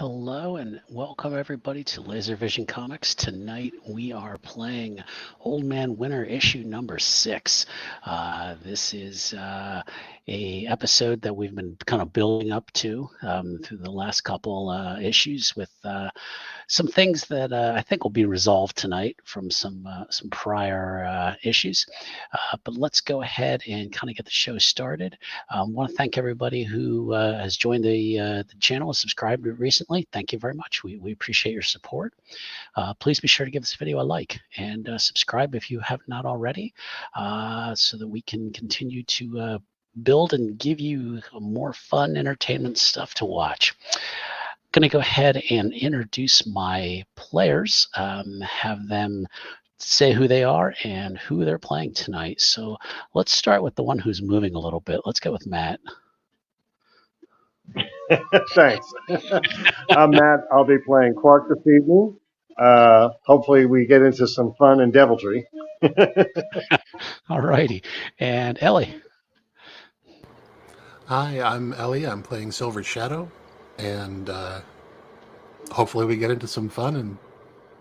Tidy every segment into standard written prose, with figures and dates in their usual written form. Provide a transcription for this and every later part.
Hello and welcome everybody to Laser Vision Comics. Tonight we are playing Old Man Winter issue number 6. This is a episode that we've been kind of building up to through the last couple issues with some things that I think will be resolved tonight from some prior issues. But let's go ahead and kind of get the show started. I want to thank everybody who has joined the channel and subscribed recently. Thank you very much. We appreciate your support. Please be sure to give this video a like and subscribe if you have not already, so that we can continue to build and give you more fun entertainment stuff to watch. Going to go ahead and introduce my players, have them say who they are and who they're playing tonight. So let's start with the one who's moving a little bit. Let's go with Matt. Thanks. I'm Matt. I'll be playing Quark this evening. Hopefully we get into some fun and deviltry. All righty. And Ellie. Hi, I'm Ellie. I'm playing Silver Shadow, and hopefully we get into some fun and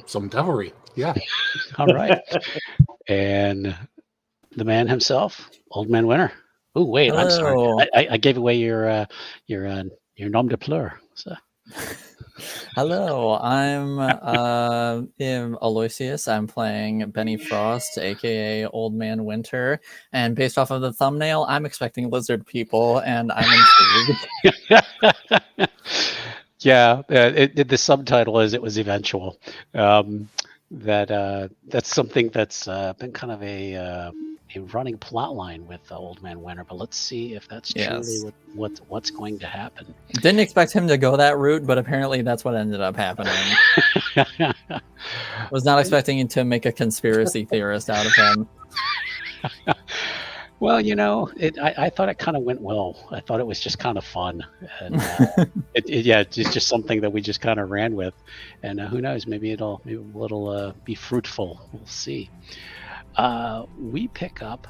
some devilry. Yeah. All right. And the man himself, Old Man Winter. Oh, wait, Hello. I'm sorry. I gave away your nom de plume. So. Hello, I'm Aloysius. I'm playing Benny Frost, aka Old Man Winter, and based off of the thumbnail, I'm expecting lizard people, and I'm intrigued. Yeah, the subtitle is "It was eventual." That's something that's been kind of a running plot line with Old Man Winter, but let's see if that's truly what's going to happen. Didn't expect him to go that route, but apparently that's what ended up happening. Was not expecting to make a conspiracy theorist out of him. Well, I thought it kind of went well. I thought it was just kind of fun, and it's just something that we just kind of ran with, and who knows, maybe it'll be fruitful. We'll see. We pick up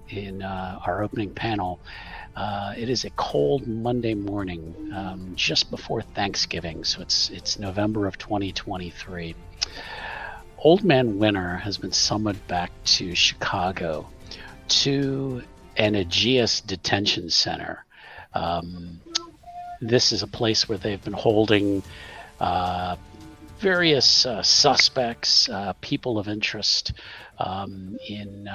in our opening panel. It is a cold Monday morning, just before Thanksgiving, so it's November of 2023. Old Man Winter has been summoned back to Chicago to an Aegeus detention center. This is a place where they've been holding various suspects, people of interest in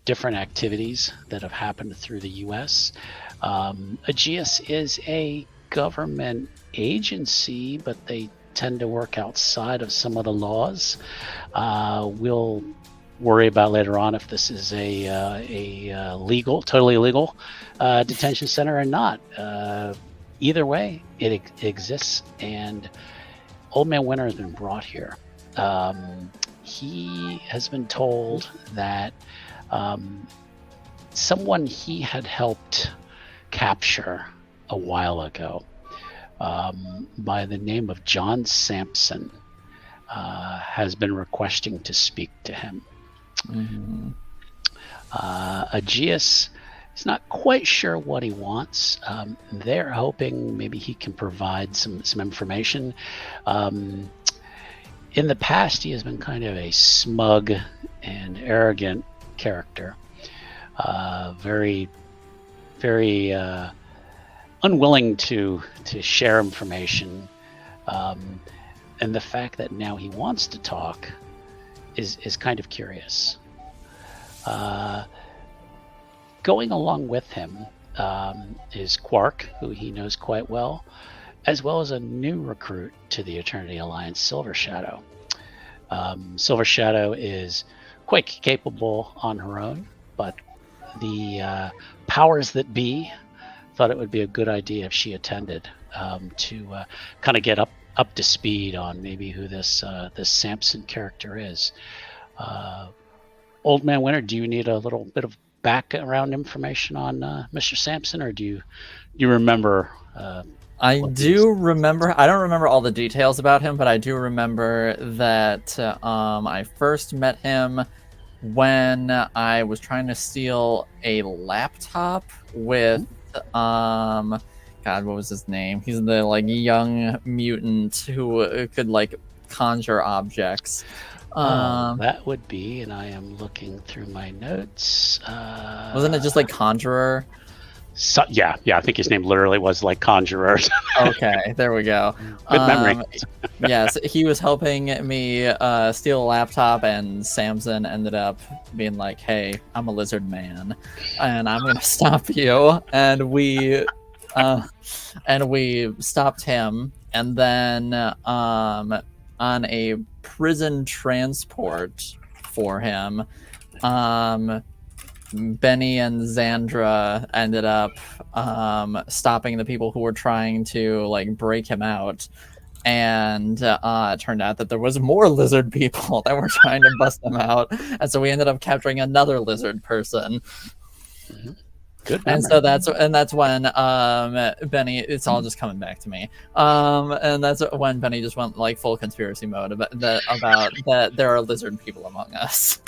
different activities that have happened through the U.S. Aegeus is a government agency, but they tend to work outside of some of the laws. We'll worry about later on if this is a totally legal detention center or not. Either way, it exists, and Old Man Winter has been brought here. He has been told that someone he had helped capture a while ago, by the name of John Sampson, has been requesting to speak to him. Mm-hmm. Aegeus is not quite sure what he wants. They're hoping maybe he can provide some information. In the past, he has been kind of a smug and arrogant character, very, very unwilling to share information. And the fact that now he wants to talk is kind of curious. Going along with him is Quark, who he knows quite well as a new recruit to the Eternity Alliance, Silver Shadow. Silver Shadow is quite capable on her own, but the powers that be thought it would be a good idea if she attended, to kind of get up to speed on maybe who this Sampson character is. Old Man Winter, do you need a little bit of background information on Mr. Sampson, or do you remember? I do remember. I don't remember all the details about him, but I do remember that I first met him when I was trying to steal a laptop with God, what was his name? He's the like young mutant who could like conjure objects. That would be, and I am looking through my notes. Wasn't it just like conjurer? So, yeah, I think his name literally was like Conjurer. Okay, there we go. Good memory. Yes, he was helping me steal a laptop, and Samson ended up being like, "Hey, I'm a lizard man, and I'm gonna stop you." And we stopped him, and then on a prison transport for him, Benny and Xandra ended up stopping the people who were trying to like break him out, and it turned out that there was more lizard people that were trying to bust him out, and so we ended up capturing another lizard person. Good memory. And that's when Benny, it's all just coming back to me, and that's when Benny just went like full conspiracy mode about that there are lizard people among us.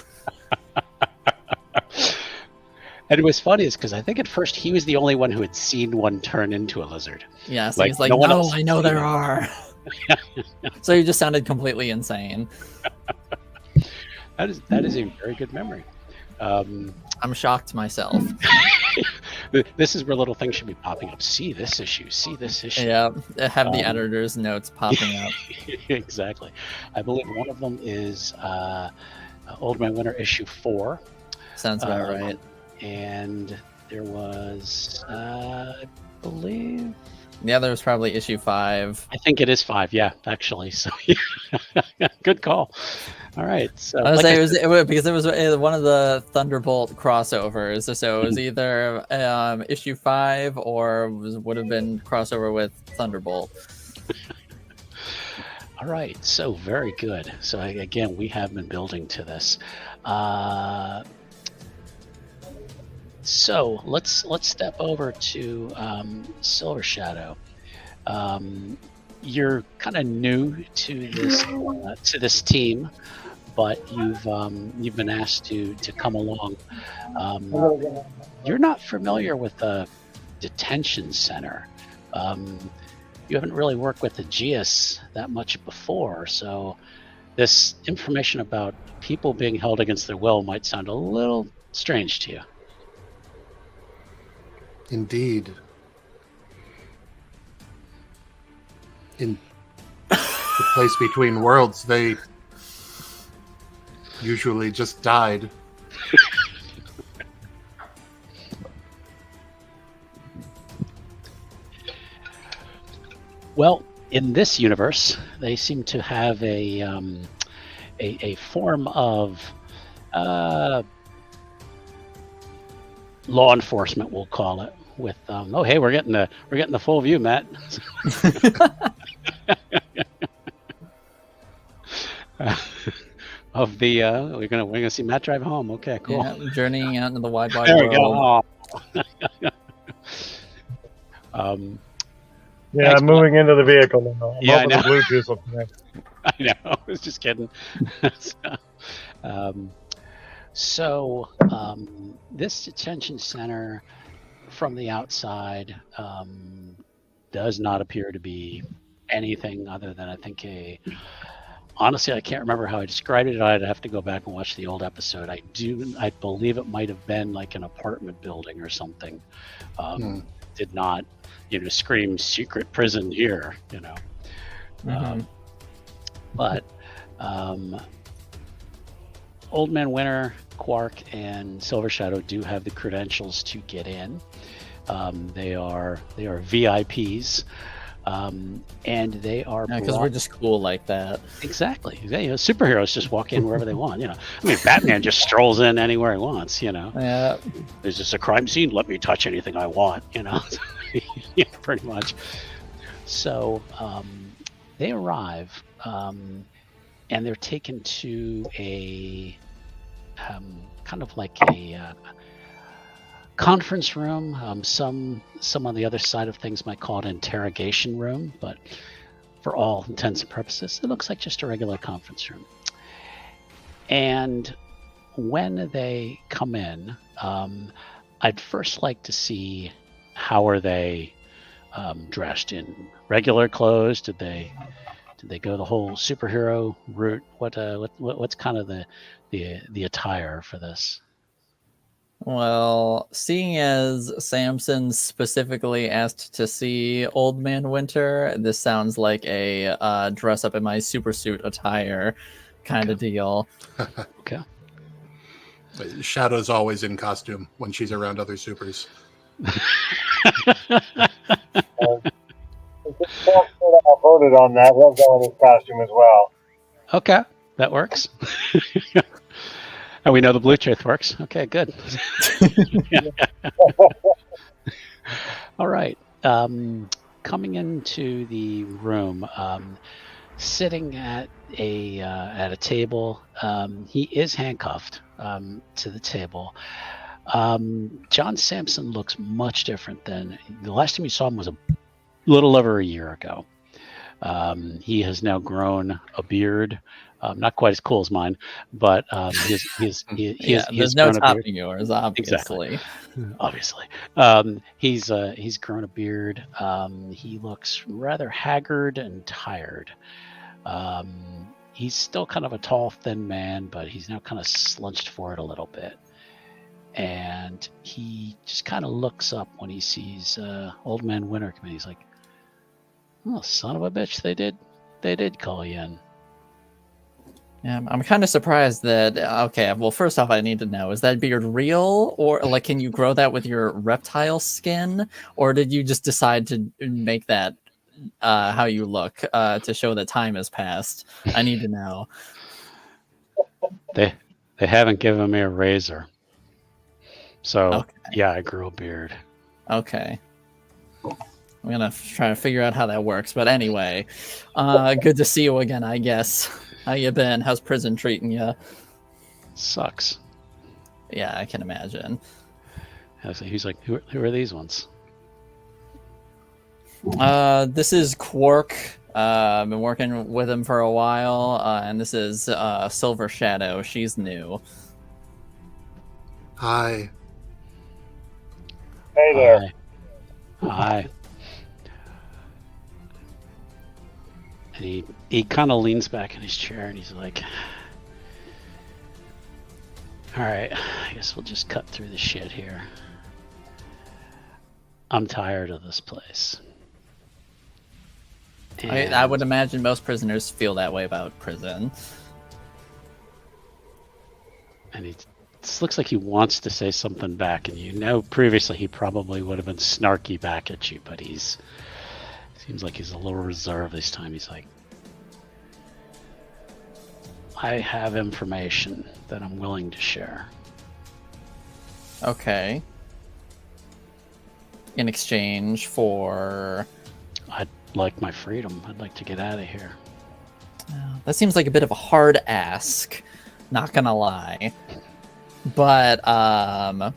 And it was funny is because I think at first he was the only one who had seen one turn into a lizard. Yeah, so he's like, no, I know there are. So he just sounded completely insane. That is a very good memory. I'm shocked myself. This is where little things should be popping up. See this issue. See this issue. Yeah, have the editor's notes popping up. Exactly. I believe one of them is Old Man Winter issue 4. Sounds about right. And there was, I believe... Yeah, there was probably issue 5. I think it is 5, yeah, actually. So, yeah. Good call. All right. So, I was because it was one of the Thunderbolt crossovers. So it was either issue 5 or would have been crossover with Thunderbolt. All right. So very good. So again, we have been building to this. So let's step over to Silver Shadow. You're kind of new to this team, but you've been asked to come along. You're not familiar with the detention center. You haven't really worked with the GIS that much before, so this information about people being held against their will might sound a little strange to you. Indeed. In the place between worlds, they usually just died. Well, in this universe, they seem to have a form of law enforcement, we'll call it. With oh hey, we're getting the full view, Matt. Of the we're gonna see Matt drive home. Okay, cool. Yeah, journeying out into the wide There we world. go. Yeah, Thanks, I'm moving into the vehicle now. I'm Yeah, I up know. with the Bluetooth up there. I know. I was just kidding. So, this detention center from the outside does not appear to be anything other than, I think, honestly, I can't remember how I described it. I'd have to go back and watch the old episode. I believe it might have been like an apartment building or something. Did not, scream secret prison here, Mm-hmm. But Old Man Winter, Quark, and Silver Shadow do have the credentials to get in. They are VIPs, and they are Because we're just cool like that. Exactly. Superheroes just walk in wherever they want. I mean, Batman just strolls in anywhere he wants. Yeah. Is this a crime scene? Let me touch anything I want. Yeah, pretty much. So they arrive, and they're taken to a kind of like a conference room. Some on the other side of things might call it an interrogation room, but for all intents and purposes, it looks like just a regular conference room. And when they come in, I'd first like to see how are they dressed in regular clothes? Did they go the whole superhero route? What's kind of the attire for this? Well, seeing as Samson specifically asked to see Old Man Winter, this sounds like a dress up in my super suit attire kind of deal. Okay. Shadow's always in costume when she's around other supers. I voted on that. He'll go in his costume as well. Okay, that works. And we know the Bluetooth works. Okay, good. All right. Coming into the room, sitting at a table, he is handcuffed to the table. John Sampson looks much different than the last time you saw him was a little over a year ago. He has now grown a beard. Not quite as cool as mine, but he's there's no topping yours, obviously. Obviously, he's grown a beard. He looks rather haggard and tired. He's still kind of a tall, thin man, but he's now kind of slunched forward a little bit. And he just kind of looks up when he sees Old Man Winter come in. He's like, "Oh, son of a bitch! They did call you in." Yeah, I'm kind of surprised that. Okay, well, first off, I need to know: is that beard real, or like, can you grow that with your reptile skin, or did you just decide to make that how you look to show that time has passed? I need to know. They haven't given me a razor, so Okay. yeah, I grew a beard. Okay. I'm gonna try to figure out how that works, but anyway, good to see you again, I guess. How you been? How's prison treating you? Sucks. Yeah, I can imagine. He's like, who are these ones? This is Quark. I've been working with him for a while, and this is Silver Shadow. She's new. Hi. Hey there. Hi. And he kind of leans back in his chair and he's like, "All right, I guess we'll just cut through the shit here. I'm tired of this place." I would imagine most prisoners feel that way about prison. And this looks like he wants to say something back, and previously he probably would have been snarky back at you, but seems like he's a little reserved this time. He's like, "I have information that I'm willing to share." Okay. In exchange for... I'd like my freedom. I'd like to get out of here. That seems like a bit of a hard ask, not gonna lie. But, I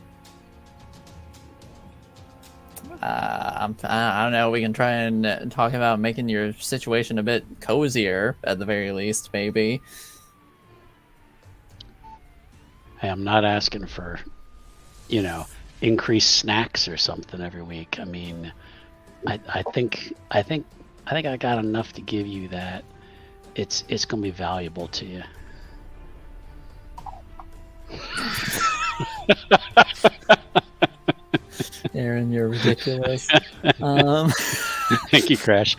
don't know, we can try and talk about making your situation a bit cozier, at the very least, maybe. Hey, I'm not asking for, increased snacks or something every week. I mean, I think I got enough to give you that it's gonna be valuable to you. Aaron, you're ridiculous. Thank you, Crash.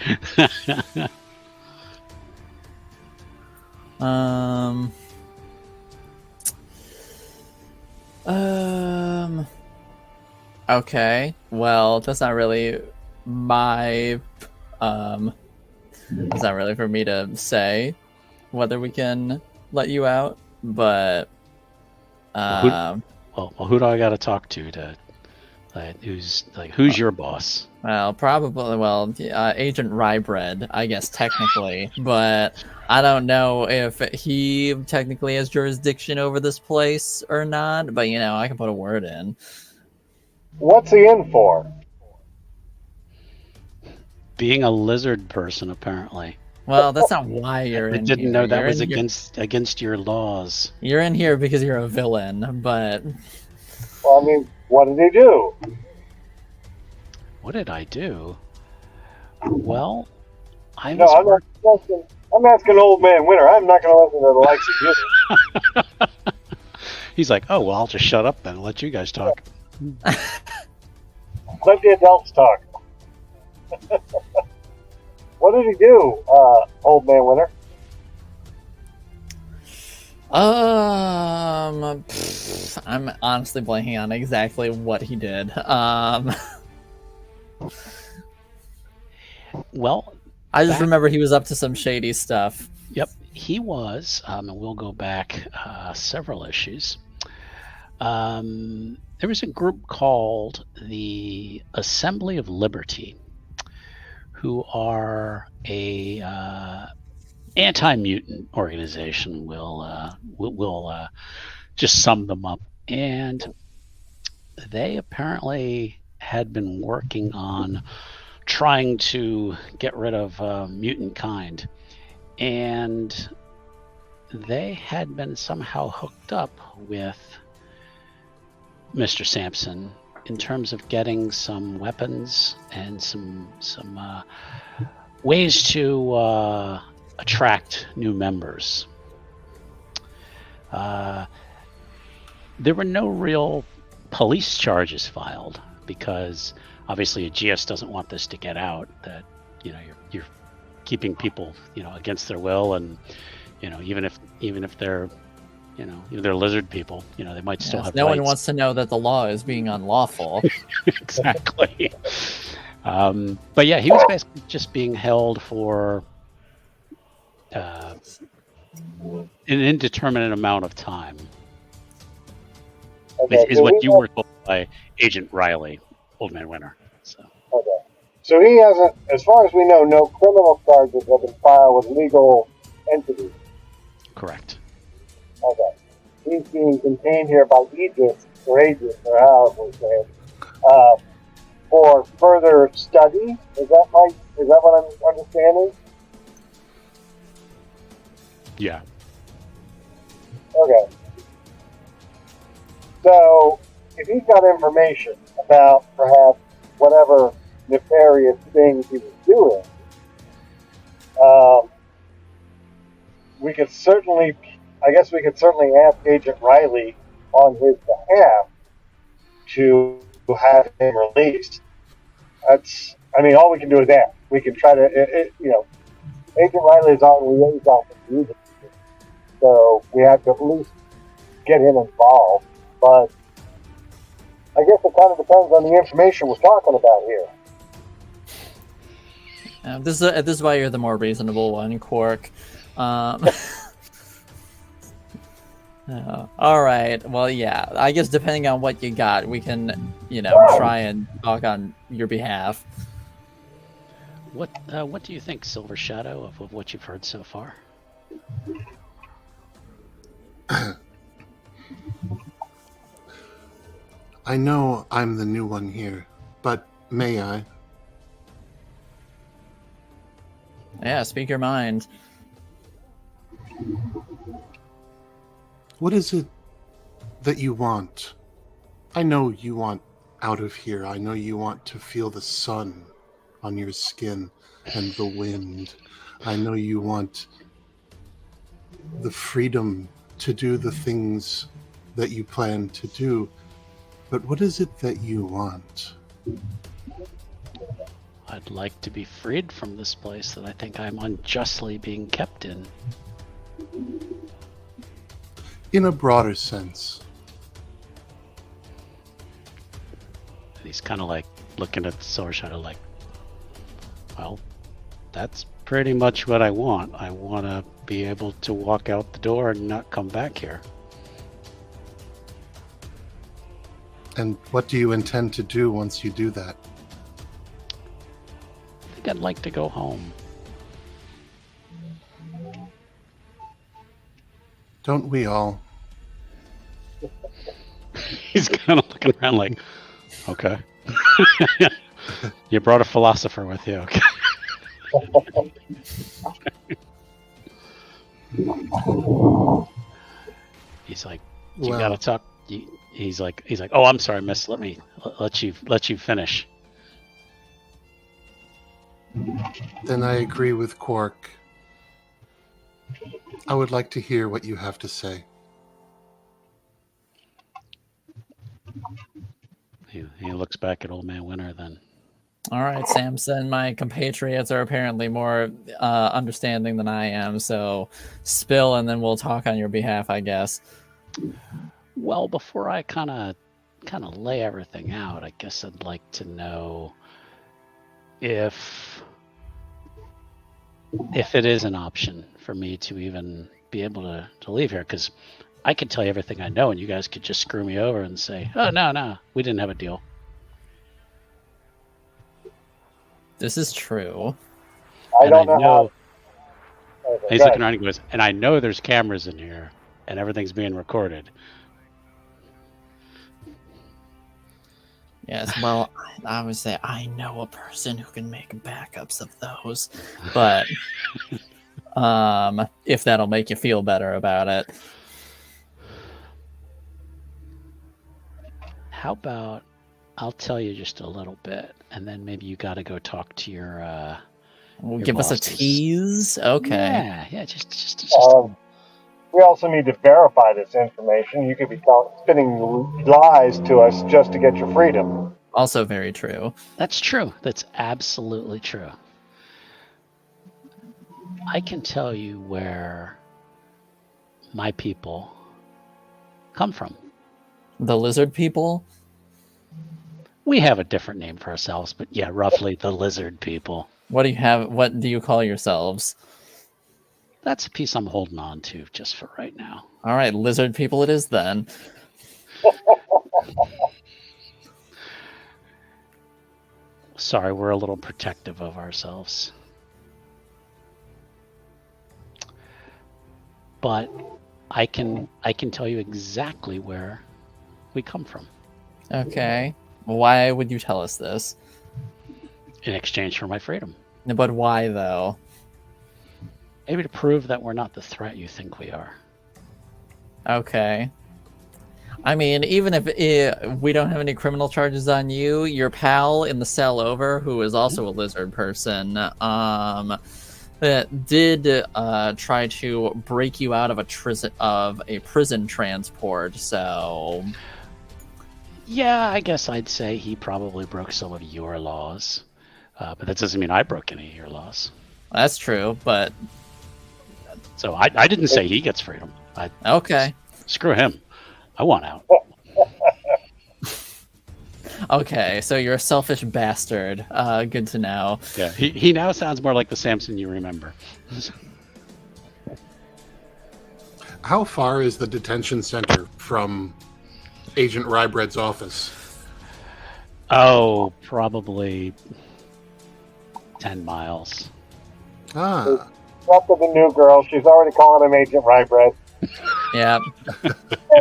Okay. Well, that's not really my it's not really for me to say whether we can let you out, but who do I got to talk to who's your boss? well, probably Agent Rybread, I guess technically, but I don't know if he technically has jurisdiction over this place or not, but I can put a word in. What's he in for? Being a lizard person, apparently. Well, that's not why you're in here. I didn't know that You're was in here- against your laws. You're in here because you're a villain, but Well, I mean, what did he do? What did I do? Well, I No, was I'm asking Old Man Winter. I'm not going to listen to the likes of you. He's like, oh, well, I'll just shut up then and let you guys talk. Let the adults talk. What did he do, Old Man Winter? I'm honestly blanking on exactly what he did. Well, I just remember he was up to some shady stuff. Yep, he was, and we'll go back several issues. There was a group called the Assembly of Liberty, who are a anti-mutant organization. We'll just sum them up, and they apparently had been working on trying to get rid of mutant kind, and they had been somehow hooked up with Mr. Sampson in terms of getting some weapons and some ways to attract new members. There were no real police charges filed because obviously a GS doesn't want this to get out, that you're keeping people against their will, and even if they're they're lizard people, they might still have no rights. one wants to know that the law is being unlawful. Exactly. But yeah, he was basically just being held for an indeterminate amount of time. Okay, is what you were told by Agent Riley, Old Man Winter. So he hasn't, as far as we know, no criminal charges have been filed with legal entities. Correct. Okay. He's being contained here by Aegis, or however we say it, for further study. Is that what I'm understanding? Yeah. Okay. So, if he's got information about perhaps whatever nefarious things he was doing, we could certainly ask Agent Riley on his behalf to have him released. All we can do is ask. We can try to, Agent Riley is on liaison with the agency, so we have to at least get him involved. But I guess it kind of depends on the information we're talking about here. This is why you're the more reasonable one, Quark. All right. Well, yeah. I guess depending on what you got, we can, try and talk on your behalf. What do you think, Silver Shadow, of what you've heard so far? I know I'm the new one here, but may I? Yeah, speak your mind. What is it that you want? I know you want out of here. I know you want to feel the sun on your skin and the wind. I know you want the freedom to do the things that you plan to do. But what is it that you want? I'd like to be freed from this place that I think I'm unjustly being kept in. In a broader sense. And he's kind of like looking at the Silver Shadow like, well, that's pretty much what I want. I want to be able to walk out the door and not come back here. And what do you intend to do once you do that? I think I'd like to go home. Don't we all? He's kind of looking around like, okay. You brought a philosopher with you, okay. He's like, you gotta talk. He's like, oh, I'm sorry, miss. Let you finish. Then I agree with Quark. I would like to hear what you have to say. He looks back at Old Man Winter then. All right, Samson, my compatriots are apparently more understanding than I am, so spill and then we'll talk on your behalf, I guess. Well, before I kind of lay everything out, I guess I'd like to know if it is an option for me to even be able to leave here, because I could tell you everything I know and you guys could just screw me over and say, oh, no, we didn't have a deal. This is true. I don't know. He's looking around and he goes, and I know there's cameras in here and everything's being recorded. Yes, well, I would say I know a person who can make backups of those, but if that'll make you feel better about it. How about I'll tell you just a little bit, and then maybe you got to go talk to your Give us a tease? Okay. Yeah, just we also need to verify this information. You could be spinning lies to us just to get your freedom. Also very true. That's true. That's absolutely true. I can tell you where my people come from. The lizard people? We have a different name for ourselves, but yeah, roughly the lizard people. What do you call yourselves? That's a piece I'm holding on to just for right now. All right, lizard people it is then. Sorry, we're a little protective of ourselves. But I can tell you exactly where we come from. Okay. Why would you tell us this? In exchange for my freedom. But why, though? Maybe to prove that we're not the threat you think we are. Okay. I mean, even if we don't have any criminal charges on you, your pal in the cell over, who is also a lizard person, did try to break you out of a prison transport, so... Yeah, I guess I'd say he probably broke some of your laws. But that doesn't mean I broke any of your laws. That's true, but... So I didn't say he gets freedom. Okay. Screw him. I want out. Okay, so you're a selfish bastard. Good to know. Yeah, he now sounds more like the Samson you remember. How far is the detention center from Agent Rybread's office? Oh, probably 10 miles. Ah. Up to the new girl. She's already calling him Agent Rybread. Yeah.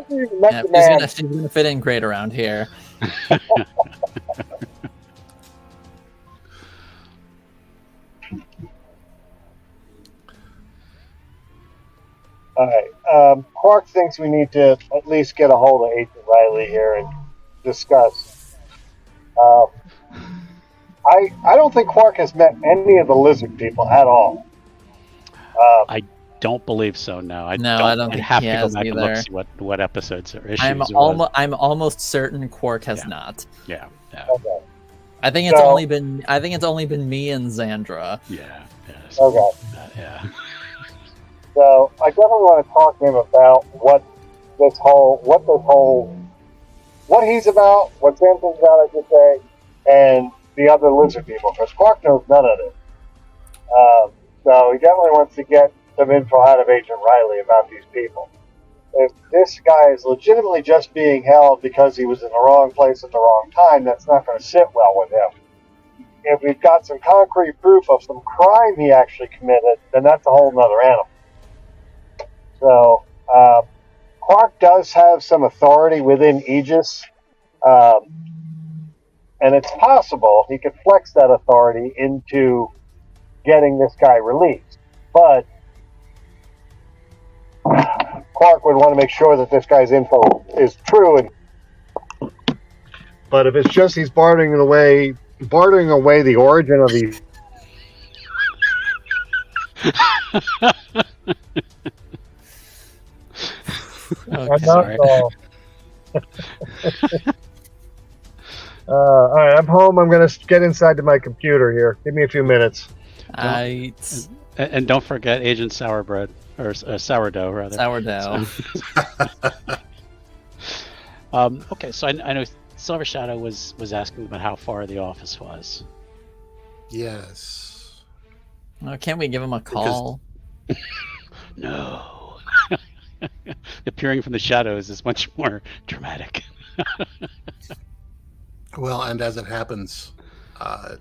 Yeah, she's gonna fit in great around here. All right. Quark thinks we need to at least get a hold of Agent Riley here and discuss. I don't think Quark has met any of the lizard people at all. I don't believe so. No, I don't think have he to go has back either. and look see what episodes or issues. I'm almost certain Quark has not. Yeah. Okay. I think it's only been me and Xandra. Yeah. Okay. Yeah. So I definitely want to talk to him about what he's about, what Samson's about, I should say, and the other lizard people, because Quark knows none of this. So he definitely wants to get some info out of Agent Riley about these people. If this guy is legitimately just being held because he was in the wrong place at the wrong time, that's not going to sit well with him. If we've got some concrete proof of some crime he actually committed, then that's a whole nother animal. So, Quark does have some authority within Aegis, and it's possible he could flex that authority into getting this guy released. But Quark would want to make sure that this guy's info is true. But if it's just he's bartering away the origin of these Okay. I'm not Sorry. all. All right, I'm home. I'm gonna get inside to my computer here. Give me a few minutes. I And don't forget Agent Sourbread, or sourdough, rather. sourdough. Okay, so I know Silver Shadow was asking about how far the office was. Yes. Can't we give him a call? No. Appearing from the shadows is much more dramatic. Well, and as it happens,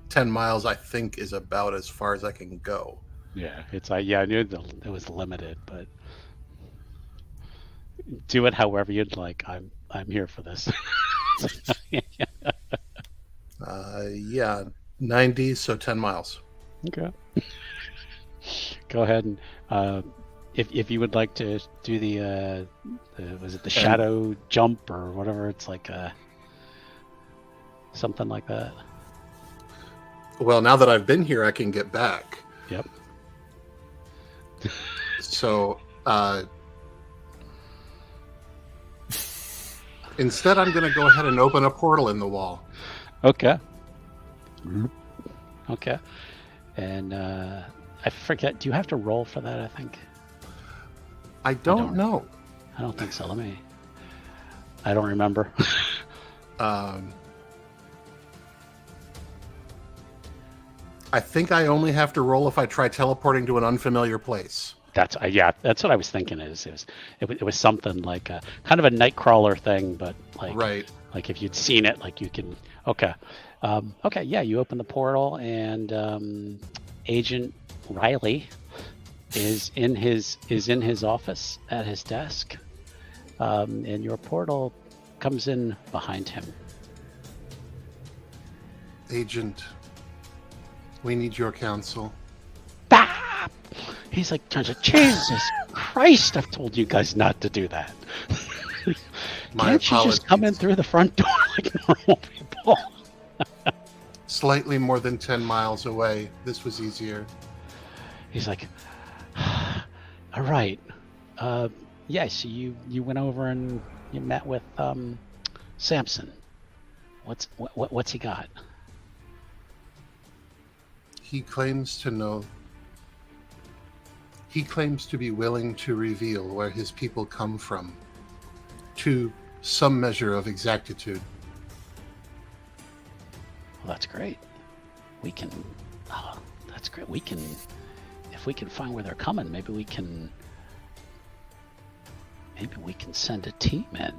10 miles, I think, is about as far as I can go. Yeah, it's I knew it was limited, but do it however you'd like. I'm here for this. Yeah, 90, so 10 miles. Okay. Go ahead and if you would like to do the was it the shadow jump or whatever, it's like something like that. Well, now that I've been here, I can get back. Yep. So instead, I'm going to go ahead and open a portal in the wall. Okay. Okay. And I forget. Do you have to roll for that? I think. I don't know. I don't think so. I don't remember. I think I only have to roll if I try teleporting to an unfamiliar place. That's what I was thinking. It was something like a kind of a Nightcrawler thing, but like Right. Like if you'd seen it, like you can. Okay. Okay. Yeah. You open the portal, and Agent Riley is in his office at his desk, and your portal comes in behind him. Agent, we need your counsel. Bah! He's like, Jesus Christ! I've told you guys not to do that. Can't you just come in through the front door like normal people? Slightly more than 10 miles away. This was easier. He's like, all right. Yeah, so you went over and you met with Samson. What's he got? He claims to know. He claims to be willing to reveal where his people come from, to some measure of exactitude. Well, that's great. We can. Oh, that's great. We can. If we can find where they're coming, maybe we can send a team in.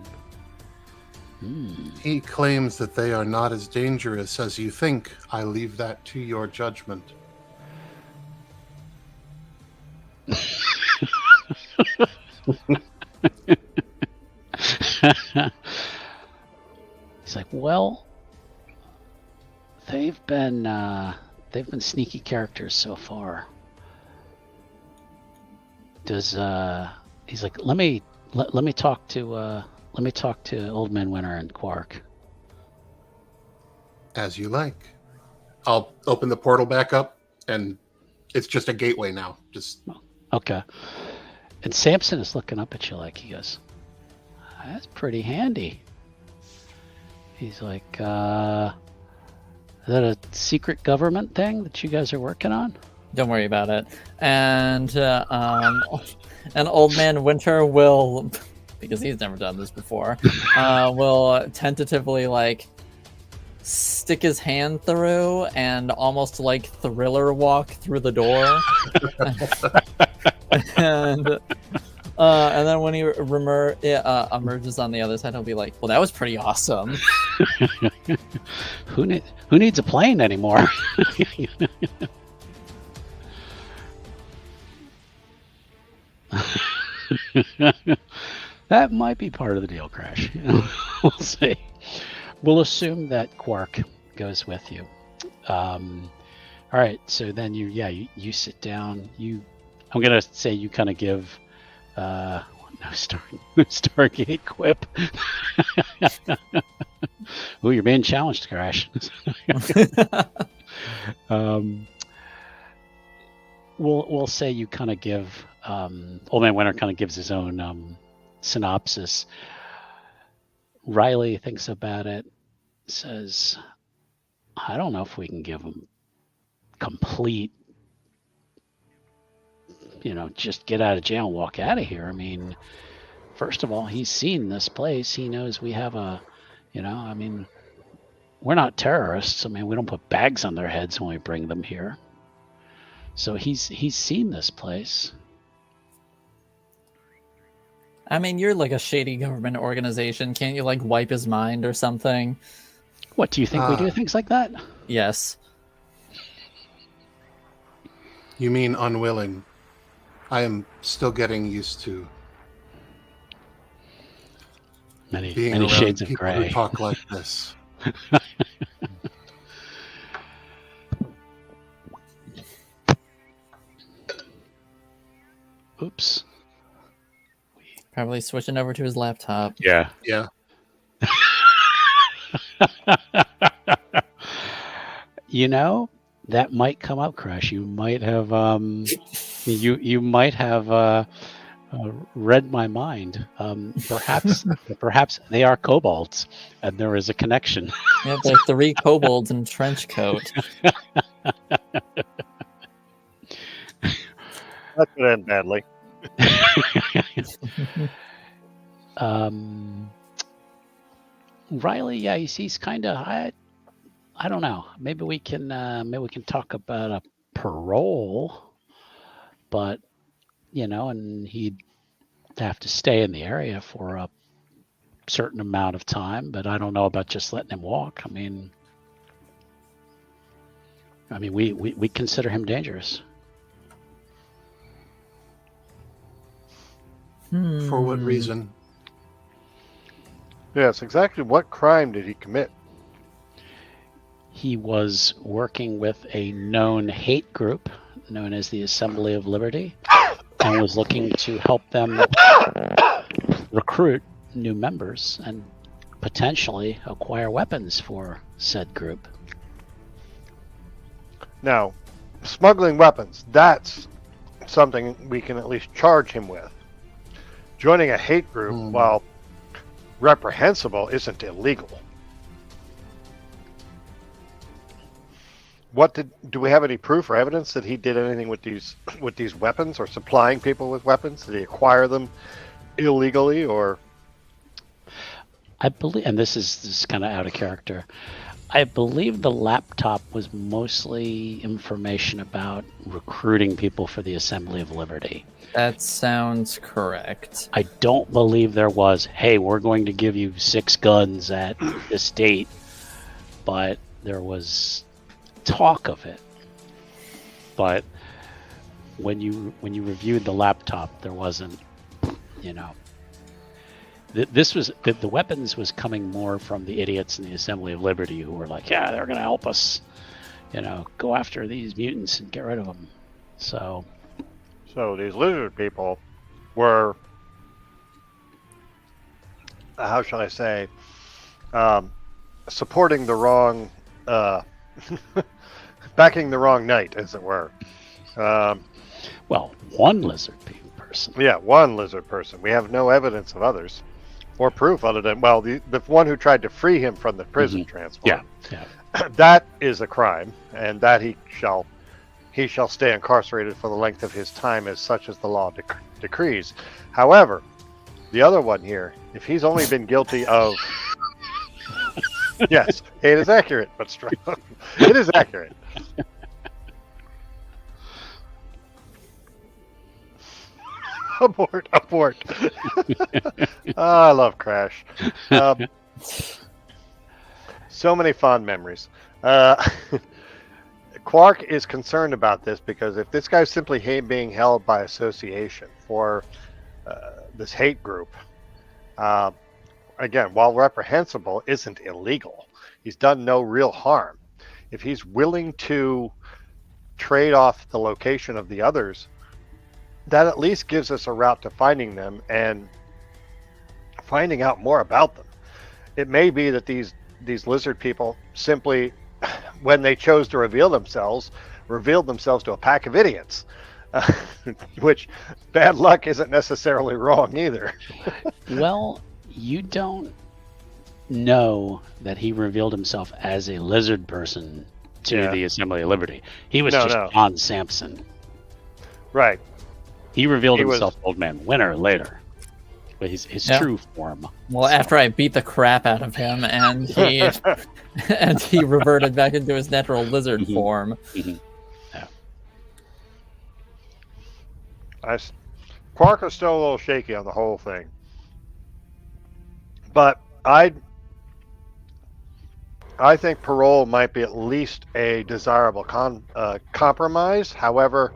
He claims that they are not as dangerous as you think. I leave that to your judgment. He's like, well, they've been sneaky characters so far. He's like, let me talk to Old Man Winter and Quark. As you like. I'll open the portal back up, and it's just a gateway now. Just okay. And Samson is looking up at you like, he goes, that's pretty handy. He's like, is that a secret government thing that you guys are working on? Don't worry about it. And Old Man Winter will, because he's never done this before, will tentatively like stick his hand through and almost like Thriller walk through the door. And then when he emerges on the other side, he'll be like, "Well, that was pretty awesome." Who needs a plane anymore? That might be part of the deal, Crash. We'll see. We'll assume that Quark goes with you. All right. So then you sit down. I'm gonna say you kind of give no Stargate quip. Ooh, you're being challenged, Crash. we'll say you kind of give Old Man Winter kind of gives his own synopsis. Riley thinks about it, says, I don't know if we can give him complete, just get out of jail and walk out of here. I mean, first of all, he's seen this place. He knows we have we're not terrorists. I mean, we don't put bags on their heads when we bring them here. So he's seen this place. I mean, you're like a shady government organization. Can't you like wipe his mind or something? What, do you think we do things like that? Yes. You mean unwilling? I am still getting used to Many being around shades of people gray. who talk like this. Oops. Probably switching over to his laptop. Yeah. Yeah. That might come up, Crash. You might have you might have read my mind. Perhaps they are kobolds, and there is a connection. Yeah, the 3 kobolds in trench coat. That could end badly. Riley, yeah, he's kind of I don't know. Maybe we can talk about a parole, but and he'd have to stay in the area for a certain amount of time. But I don't know about just letting him walk. I mean, we consider him dangerous. For what reason? Yes, exactly what crime did he commit? He was working with a known hate group known as the Assembly of Liberty and was looking to help them recruit new members and potentially acquire weapons for said group. Now, smuggling weapons, that's something we can at least charge him with. Joining a hate group, while reprehensible, isn't illegal. Do we have any proof or evidence that he did anything with these weapons or supplying people with weapons? Did he acquire them illegally or? I believe, and this is kind of out of character, I believe the laptop was mostly information about recruiting people for the Assembly of Liberty. That sounds correct. I don't believe there was, hey, we're going to give you 6 guns at this date, but there was talk of it. But when you reviewed the laptop, there wasn't, this was the weapons was coming more from the idiots in the Assembly of Liberty who were like, yeah, they're going to help us, go after these mutants and get rid of them. So these lizard people were, how shall I say, supporting the wrong, backing the wrong knight, as it were. Well, one lizard person. Yeah, one lizard person. We have no evidence of others, or proof other than, well, the one who tried to free him from the prison transport. Yeah. That is a crime, and that he shall stay incarcerated for the length of his time as such as the law decrees. However, the other one here, if he's only been guilty of... Yes, it is accurate, but strong. It is accurate. Abort. I love Crash. So many fond memories. Quark is concerned about this because if this guy's simply being held by association for this hate group, again, while reprehensible, isn't illegal. He's done no real harm. If he's willing to trade off the location of the others, that at least gives us a route to finding them and finding out more about them. It may be that these lizard people simply, when they chose to reveal themselves, revealed themselves to a pack of idiots. Which bad luck isn't necessarily wrong either. Well, you don't know that he revealed himself as a lizard person to the Assembly of Liberty. He was just John Sampson. Right. He revealed himself Old Man Winter later. But his true form. Well, after I beat the crap out of him, and he and he reverted back into his natural lizard form. Quark is still a little shaky on the whole thing, but I think parole might be at least a desirable compromise. However,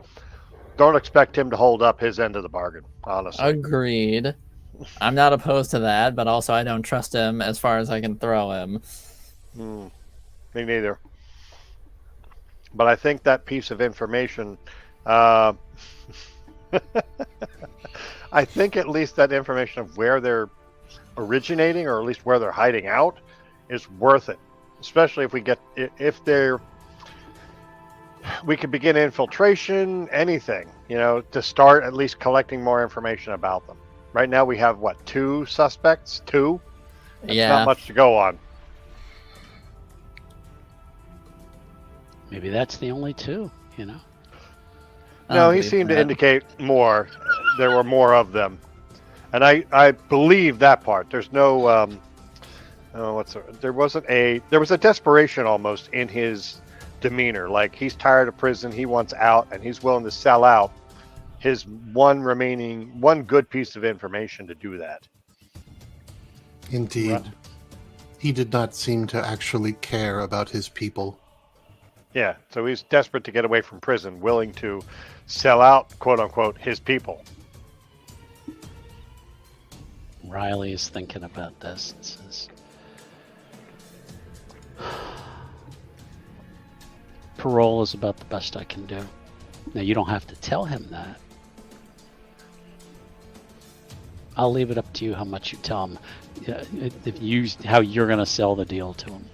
don't expect him to hold up his end of the bargain. Honestly, agreed. I'm not opposed to that, but also I don't trust him as far as I can throw him. Me neither. But I think that piece of information, I think at least that information of where they're originating, or at least where they're hiding out, is worth it. Especially we could begin infiltration, anything, to start at least collecting more information about them. Right now we have, 2 suspects? 2? That's not much to go on. Maybe that's the only 2, No, he seemed to indicate more. There were more of them. And I believe that part. There's no, there was a desperation almost in his demeanor. Like, he's tired of prison, he wants out, and he's willing to sell out his one good piece of information to do that. Indeed. Right. He did not seem to actually care about his people. Yeah, so he's desperate to get away from prison, willing to sell out, quote unquote, his people. Riley is thinking about this and says, parole is about the best I can do. Now, you don't have to tell him that. I'll leave it up to you how much you tell him, how you're going to sell the deal to him.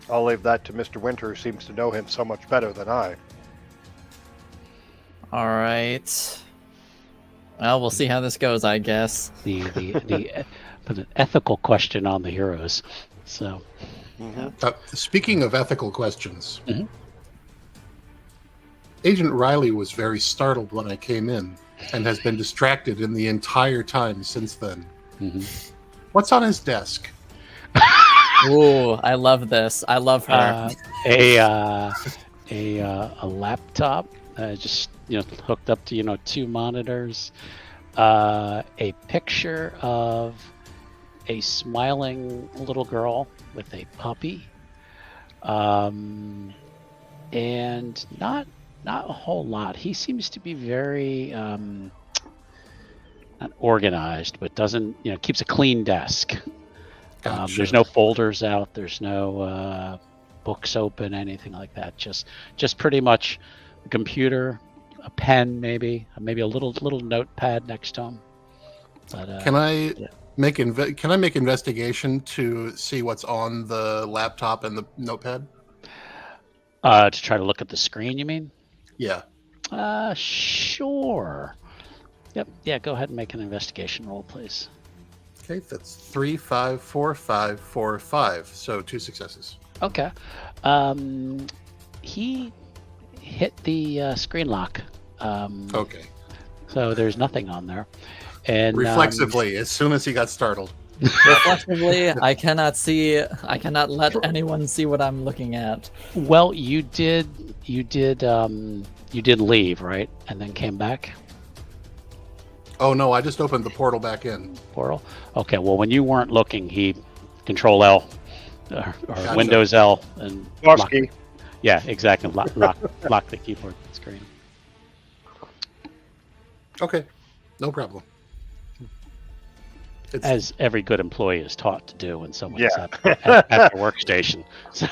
I'll leave that to Mr. Winter, who seems to know him so much better than I. All right. Well, we'll see how this goes, I guess. The an ethical question on the heroes. So, speaking of ethical questions, Agent Riley was very startled when I came in, and has been distracted in the entire time since then. What's on his desk? Ooh, I love this. I love her. A laptop, just hooked up to 2 monitors. A picture of a smiling little girl with a puppy, and not a whole lot. He seems to be very not organized, but doesn't keeps a clean desk. Gotcha. There's no folders out. There's no books open, anything like that. Just pretty much a computer, a pen, maybe a little notepad next to him. But, can I make investigation to see what's on the laptop and the notepad? To try to look at the screen, you mean? Yeah. Sure. Yep. Yeah. Go ahead and make an investigation roll, please. Okay, that's 3, 5, 4, 5, 4, 5. So 2 successes. Okay. He hit the screen lock. Okay. So there's nothing on there. And reflexively, as soon as he got startled. Reflexively, I cannot let anyone see what I'm looking at. Well, you did leave, right? And then came back? Oh no, I just opened the portal back in. Portal? Okay, well when you weren't looking, he Control L or Gotcha. Windows L and lock key. Yeah, exactly. Lock the keyboard screen. Okay, no problem. As every good employee is taught to do when someone's at their workstation. So,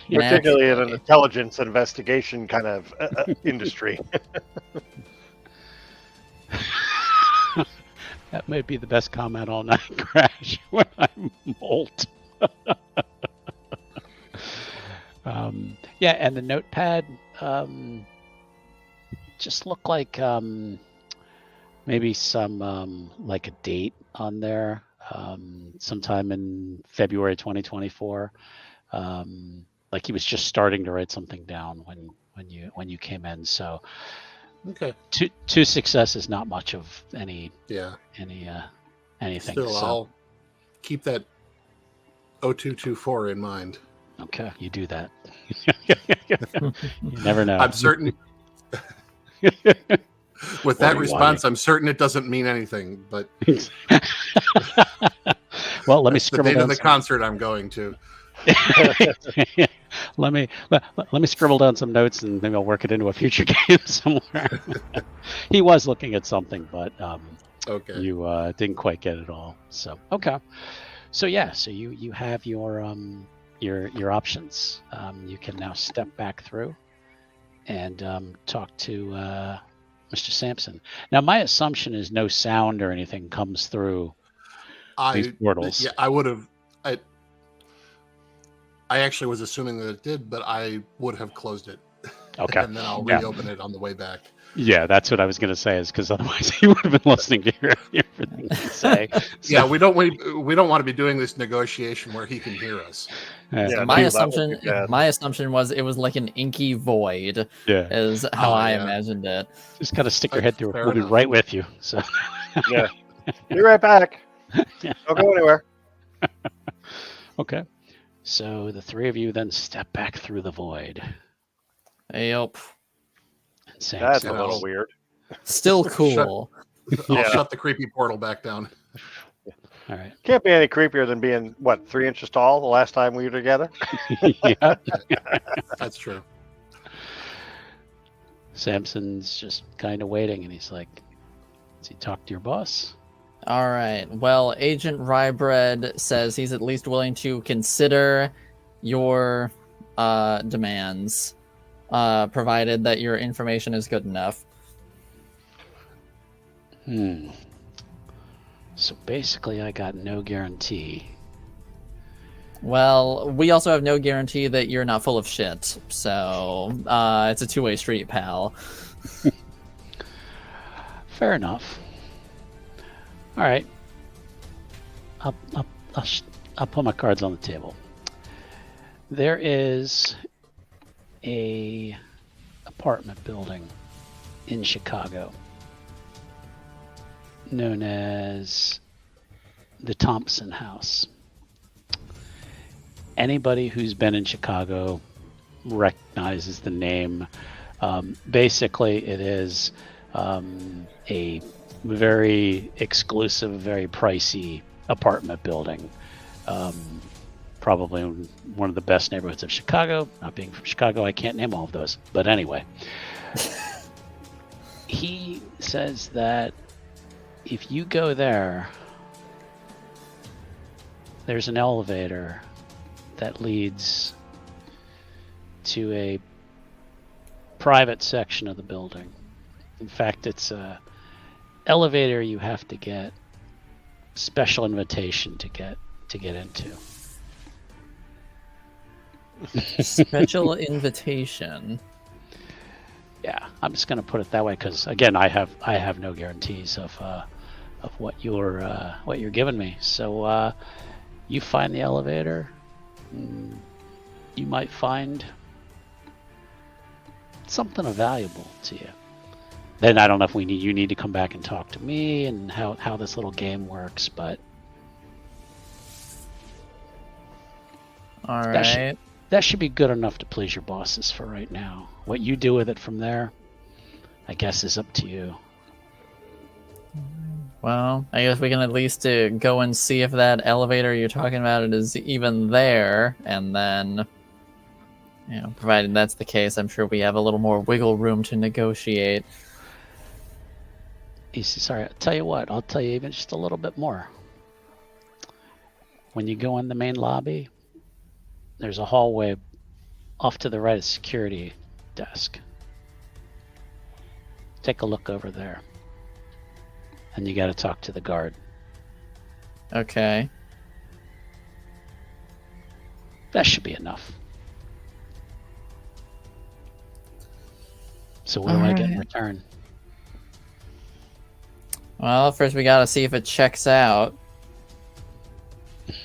particularly in an intelligence investigation kind of industry. That may be the best comment all night, Crash, when I molt. Yeah, and the notepad just looked like maybe some like a date on there, sometime in February 2024. Like he was just starting to write something down when you came in. So Okay. two successes, not much of anything. Still, So I'll keep that 0224 in mind. okay, you do that. You never know. I'm certain. With that response, I'm certain it doesn't mean anything. But well, let me the scribble date down of the some... concert I'm going to. let me scribble down some notes and maybe I'll work it into a future game somewhere. He was looking at something, but okay, you didn't quite get it all. So okay, so yeah, so you have your options. You can now step back through and talk to Mr. Sampson. Now, my assumption is no sound or anything comes through these portals. Yeah, I would have. I actually was assuming that it did, but I would have closed it. Okay. And then I'll reopen it on the way back. Yeah, that's what I was going to say, is because otherwise he would have been listening to everything you say. So, yeah, we don't want to be doing this negotiation where he can hear us. So my assumption was it was like an inky void. Yeah, is how I imagined it. Just kind of stick your head through. We'll be right with you. So yeah, be right back. Don't go anywhere. Okay. So the three of you then step back through the void. Yep. That's a little weird. Still cool. I'll shut the creepy portal back down. All right. Can't be any creepier than being, 3 inches tall the last time we were together? Yeah. That's true. Samson's just kind of waiting, and he's like, does he talk to your boss? All right. Well, Agent Rybread says he's at least willing to consider your demands, provided that your information is good enough. So basically, I got no guarantee. Well, we also have no guarantee that you're not full of shit. So it's a two-way street, pal. Fair enough. All right. I'll put my cards on the table. There is a apartment building in Chicago known as the Thompson House. Anybody who's been in Chicago recognizes the name. Basically, it is a very exclusive, very pricey apartment building. Probably one of the best neighborhoods of Chicago. Not being from Chicago, I can't name all of those. But anyway, he says that if you go there, there's an elevator that leads to a private section of the building. In fact, it's a elevator you have to get special invitation to get into. Special invitation. Yeah, I'm just gonna put it that way because again, I have no guarantees of what you're giving me. So you find the elevator, you might find something valuable to you. Then I don't know if you need to come back and talk to me and how this little game works, but all right. That should be good enough to please your bosses for right now. What you do with it from there, I guess, is up to you. Well, I guess we can at least go and see if that elevator you're talking about is even there, and then, provided that's the case, I'm sure we have a little more wiggle room to negotiate. Sorry, I'll tell you what, I'll tell you even just a little bit more. When you go in the main lobby, there's a hallway off to the right of security desk. Take a look over there. And you got to talk to the guard. Okay. That should be enough. So what do I get in return? Well, first we gotta see if it checks out.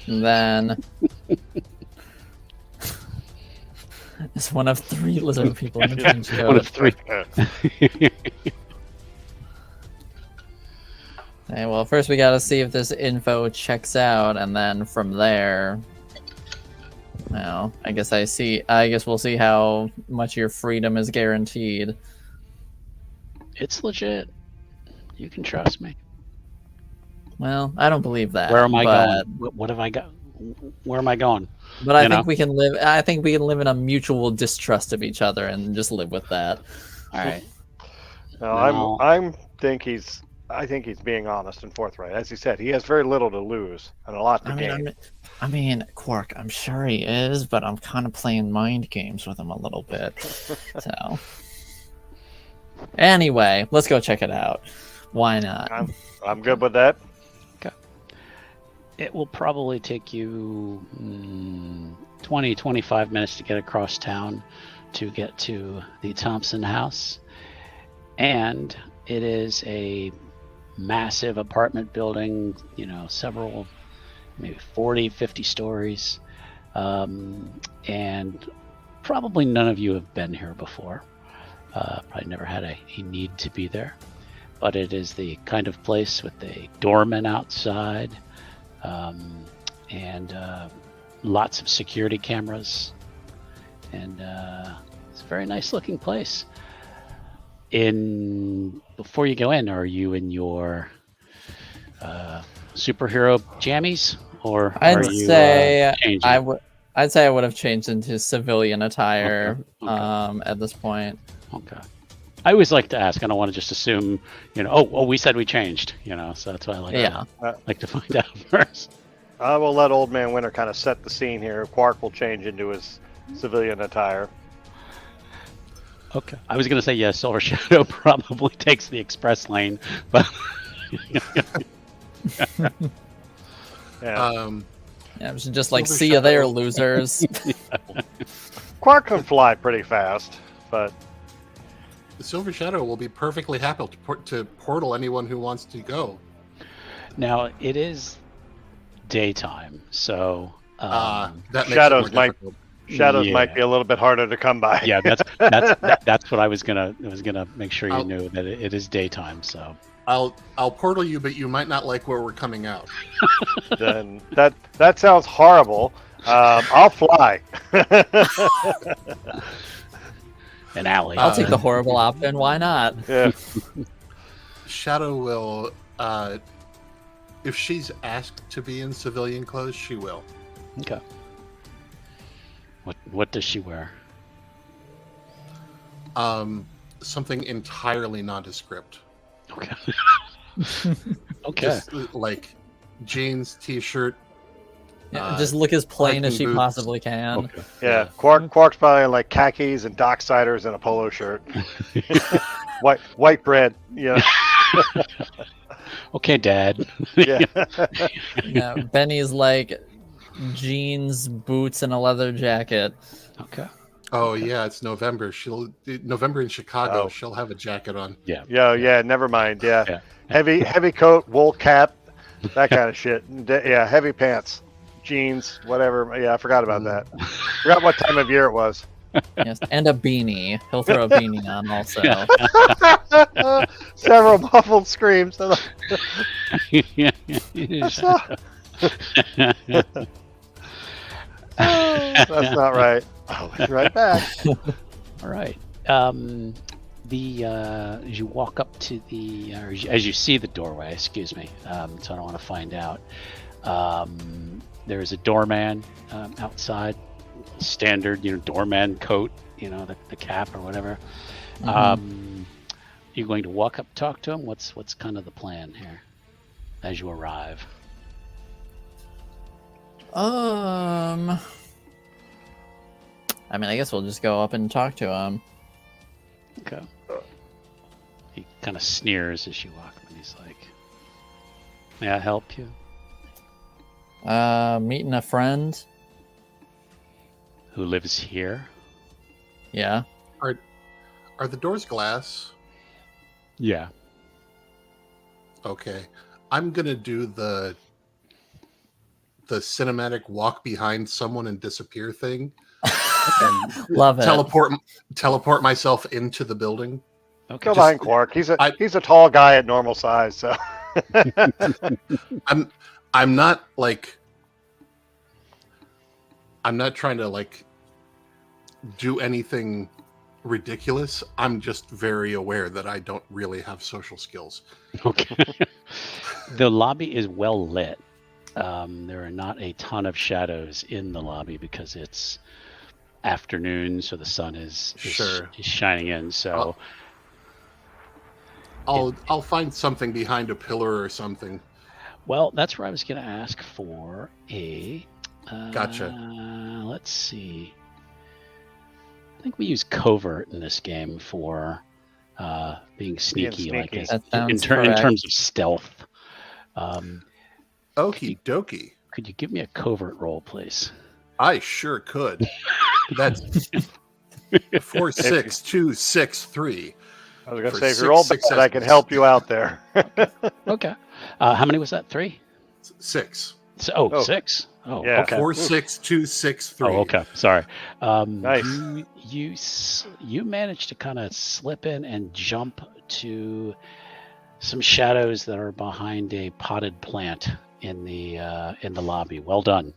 And then it's one of 3 lizard people in the trench coat. One of 3. Okay, well, first we gotta see if this info checks out, and then from there, well, I guess we'll see how much your freedom is guaranteed. It's legit. You can trust me. Well, I don't believe that. Where am I going? What have I got? Where am I going? But I think we can live. I think we can live in a mutual distrust of each other and just live with that. All right. No, I think he's being honest and forthright. As he said, he has very little to lose and a lot to gain. I mean, Quark, I'm sure he is, but I'm kind of playing mind games with him a little bit. So, anyway, let's go check it out. Why not? I'm good with that. Okay. It will probably take you 20, 25 minutes to get across town to get to the Thompson house. And it is a massive apartment building, several, maybe 40, 50 stories. And probably none of you have been here before. Probably never had a need to be there. But it is the kind of place with a doorman outside and lots of security cameras. And it's a very nice looking place. Before you go in, are you in your superhero jammies, or I'd are you say changing? I'd say I would have changed into civilian attire Okay. At this point. Okay. I always like to ask. I don't want to just assume, we said we changed, so that's why I like to find out first. I will let Old Man Winter kind of set the scene here. Quark will change into his civilian attire. Okay. I was going to say, yes, Silver Shadow probably takes the express lane, but... Yeah. Yeah, we should just see you there, losers. Quark can fly pretty fast, but... The Silver Shadow will be perfectly happy to portal anyone who wants to go. Now, it is daytime, so... that makes Shadows it more difficult. Shadows might be a little bit harder to come by. Yeah, that's what I was gonna make sure you knew, that it is daytime. So I'll portal you, but you might not like where we're coming out. Then that sounds horrible. I'll fly. an alley. I'll take the horrible option. Why not? Yeah. Shadow will, if she's asked to be in civilian clothes, she will. Okay. What does she wear? Something entirely nondescript. Okay. Okay. Just like jeans, t-shirt. Yeah, just look as plain as she boots. possibly can. Okay. Yeah. Quark's probably in like khakis and docksiders and a polo shirt. white bread. Yeah. Okay, Dad. Yeah. Yeah, Benny's like jeans, boots, and a leather jacket. Okay. Oh yeah, it's November. November in Chicago. Oh. She'll have a jacket on. Yeah. Yeah. Never mind. Yeah. Yeah. Heavy coat, wool cap, that kind of shit. Yeah. Heavy pants, jeans, whatever. Yeah. I forgot about that. Forgot what time of year it was. Yes, and a beanie. He'll throw a beanie on also. Several muffled screams. That's not right. I'll be right back. All right. As you walk up to as you see the doorway, excuse me, so I don't want to find out. There is a doorman outside, standard, doorman coat, the cap or whatever. You're going to walk up, talk to him. What's kind of the plan here as you arrive? I mean, I guess we'll just go up and talk to him. Okay. He kind of sneers as you walk up, and he's like, "May I help you?" Meeting a friend. Who lives here? Yeah. Are the doors glass? Yeah. Okay. I'm gonna do the cinematic walk behind someone and disappear thing. And Love it. Teleport myself into the building. Okay. Go behind Quark. He's a tall guy at normal size, so I'm not like I'm not trying to like do anything ridiculous. I'm just very aware that I don't really have social skills. Okay. The lobby is well lit. There are not a ton of shadows in the lobby because it's afternoon, so the sun is shining in. So I'll find something behind a pillar or something. Well, that's where I was going to ask for a. Gotcha. Let's see. I think we use covert in this game for being sneaky, like in terms of stealth. Okie dokie. Could you give me a covert roll, please? I sure could. That's 46263. I was going to say, if you're all bad, I can help you out there. Okay. How many was that? 3? 6. So, 6. Oh, yeah. Okay. 46263. Oh, okay. Sorry. Nice. You managed to kind of slip in and jump to some shadows that are behind a potted plant in the lobby. Well done.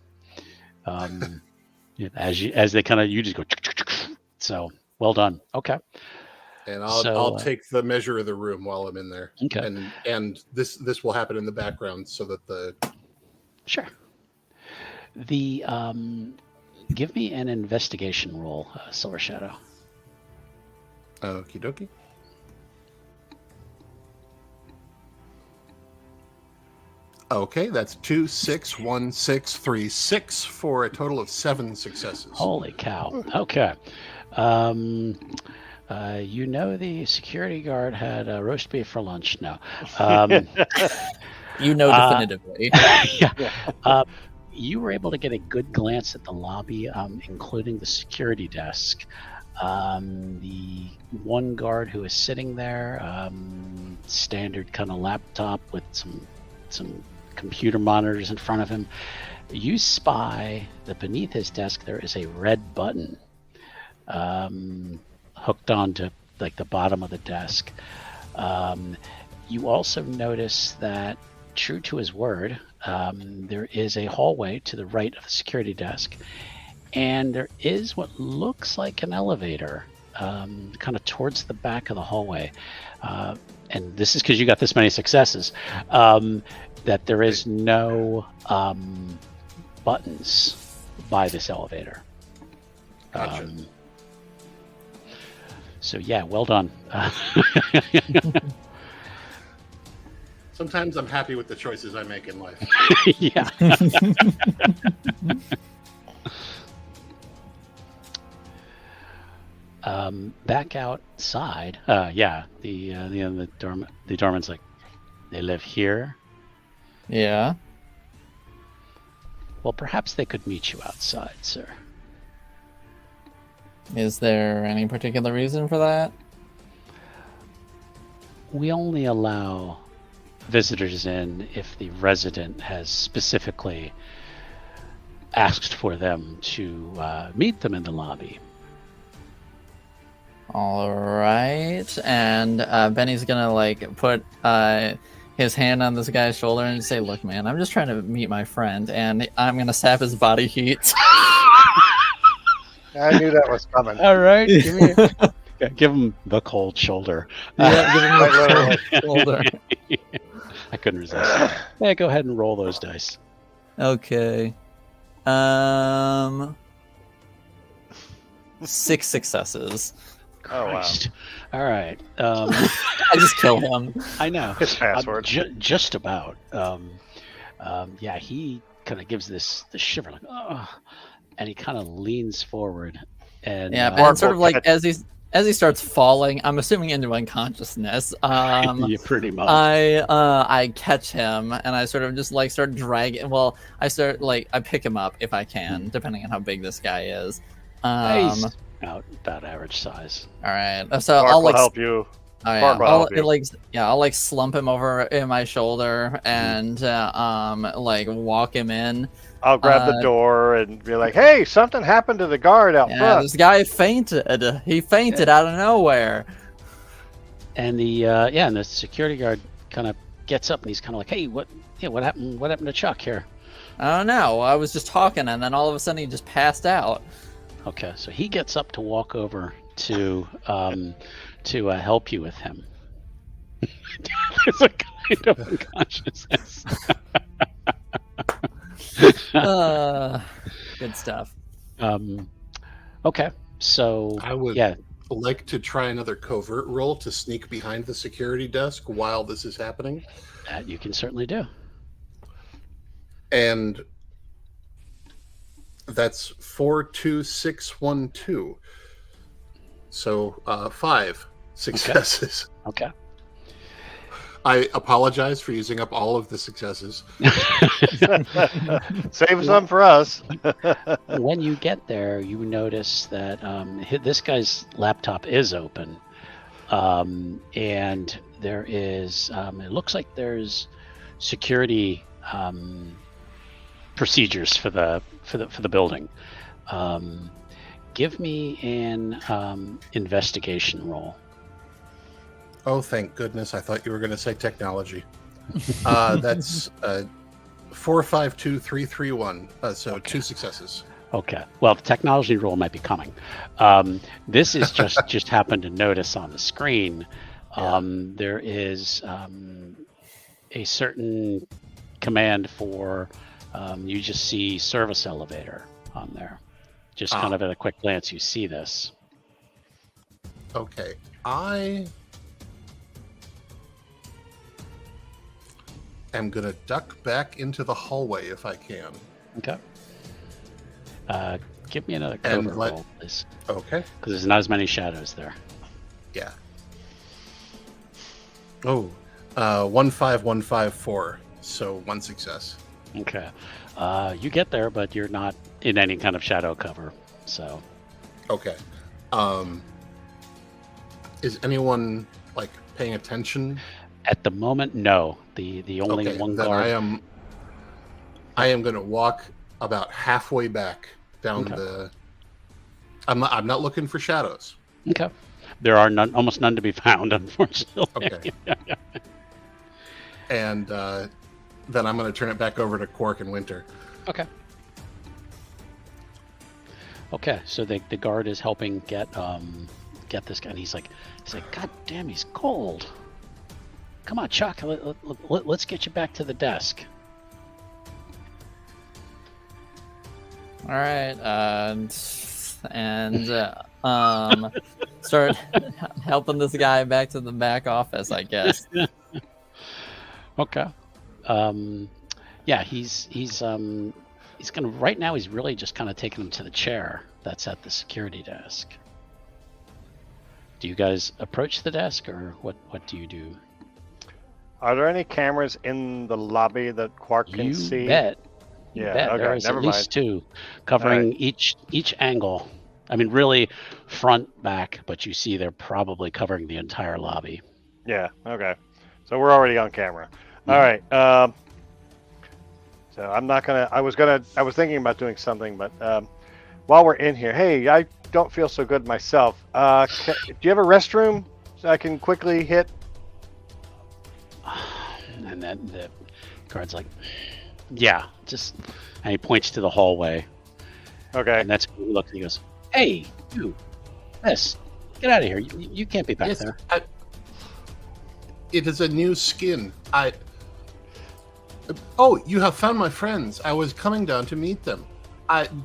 As they kind of, you just go. So well done. Okay. And I'll take the measure of the room while I'm in there. Okay. And this will happen in the background so that the. Sure. The give me an investigation roll, Silver Shadow. Okie dokie. Okay, that's 2, 6, 1, 6, 3, 6 for a total of 7 successes. Holy cow. Okay. The security guard had roast beef for lunch. No. Definitively. Yeah. You were able to get a good glance at the lobby, including the security desk. The one guard who is sitting there, standard kind of laptop with some computer monitors in front of him. You spy that beneath his desk there is a red button hooked onto like the bottom of the desk. You also notice that, true to his word, there is a hallway to the right of the security desk, and there is what looks like an elevator kind of towards the back of the hallway. And this is because you got this many successes, that there is no buttons by this elevator. Gotcha. So yeah, well done. Sometimes I'm happy with the choices I make in life. Yeah. Back outside, the doorman's like, they live here. Yeah. Well, perhaps they could meet you outside, sir. Is there any particular reason for that? We only allow visitors in if the resident has specifically asked for them to meet them in the lobby. All right. And Benny's gonna put his hand on this guy's shoulder and say, "Look, man, I'm just trying to meet my friend," and I'm gonna sap his body heat. I knew that was coming. All right, give him the cold shoulder. Yeah, give him the cold shoulder. I couldn't resist. Yeah, go ahead and roll those dice. Okay. 6 successes. Christ. Oh, wow. All right. I just kill him. I know. His password. Just about. He kind of gives this shiver, like, oh, and he kind of leans forward. And and sort of as he starts falling, I'm assuming into unconsciousness. Yeah, pretty much. I catch him and I sort of just start dragging. Well, I pick him up if I can, depending on how big this guy is. about average size. All right. So Mark I'll will like help you. Oh yeah, Mark will help you. I'll like slump him over in my shoulder and like walk him in. I'll grab the door and be like, "Hey, something happened to the guard out front." This guy fainted. He fainted out of nowhere. And the security guard kind of gets up and he's kind of like, "Hey, what happened? What happened to Chuck here?" I don't know. I was just talking, and then all of a sudden he just passed out. Okay, so he gets up to walk over to help you with him. There's a kind of unconsciousness. Good stuff. Okay, so I would like to try another covert roll to sneak behind the security desk while this is happening. That you can certainly do. And that's 4, 2, 6, 1, 2. So 5 successes. Okay. I apologize for using up all of the successes. Save some for us. When you get there, you notice that this guy's laptop is open, and there is. It looks like there's security procedures for the building. Give me an investigation roll. Oh, thank goodness. I thought you were going to say technology. That's 4, 5, 2, 3, 3, 1. So okay. 2 successes. Okay. Well, the technology roll might be coming. This is just happened to notice on the screen. There is a certain command for you just see service elevator on there. Just kind of at a quick glance, you see this. Okay. I am going to duck back into the hallway if I can. Okay. Give me another covert roll, please. Okay. Because there's not as many shadows there. Yeah. Oh, 1, 5, 1, 5, 4. So 1 success. Okay. You get there, but you're not in any kind of shadow cover. So. Okay. Is anyone like paying attention? At the moment, no. The only one guard. I am going to walk about halfway back down the. I'm not looking for shadows. Okay. There are almost none to be found, unfortunately. Okay. And then I'm going to turn it back over to Quark and Winter. Okay. Okay. So the guard is helping get this guy, and he's like, God damn, he's cold. Come on, Chuck. Let's get you back to the desk. All right, start helping this guy back to the back office, I guess. Okay. Yeah, he's gonna right now. He's really just kind of taking him to the chair that's at the security desk. Do you guys approach the desk, or what do you do? Are there any cameras in the lobby that Quark can see? You bet. Okay, There is never at least mind. 2 covering Right. each angle. I mean, really front, back, but you see they're probably covering the entire lobby. Yeah. Okay. So we're already on camera. Mm-hmm. All right. So I'm not gonna. I was thinking about doing something, but while we're in here, hey, I don't feel so good myself. Do you have a restroom so I can quickly hit? And then the guard's like, yeah, and he points to the hallway. Okay. And that's when he looks and he goes, hey, you, miss, get out of here. You can't be back there. It is a new skin. Oh, you have found my friends. I was coming down to meet them.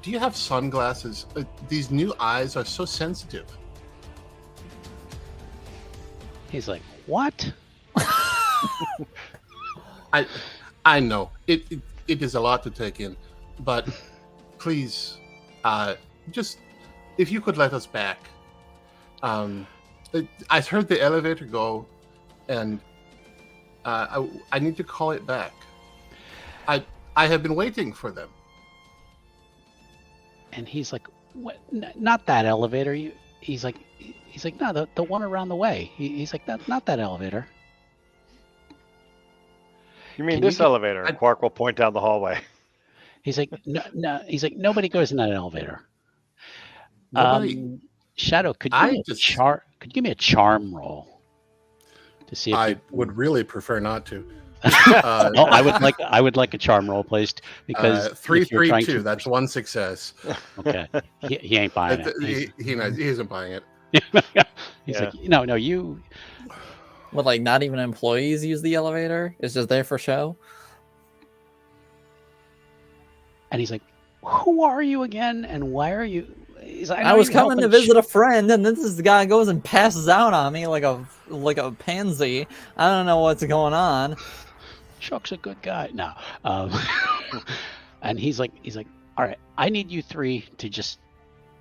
Do you have sunglasses? These new eyes are so sensitive. He's like, what? I know it is a lot to take in, but please, just if you could let us back. I heard the elevator go, and I need to call it back. I have been waiting for them. And he's like, what, not that elevator. He's like, no, the one around the way. He's like, not that elevator. You mean Can this you get- elevator? And Quark will point down the hallway. He's like, no. He's like, nobody goes in that elevator. Nobody. Shadow, could I you just- could you give me a charm roll to see if I you... would really prefer not to. No, I would like a charm roll placed because 3, if you're 3, trying 2. to... That's one success. Okay, he ain't buying it. He isn't buying it. He's Yeah. like, no, you... What, like not even employees use the elevator? It's just there for show? And he's like, who are you again? And why are you... He's like, I was coming to visit a friend, and this guy goes and passes out on me like a pansy. I don't know what's going on. Chuck's a good guy. No. And he's like, all right, I need you three to just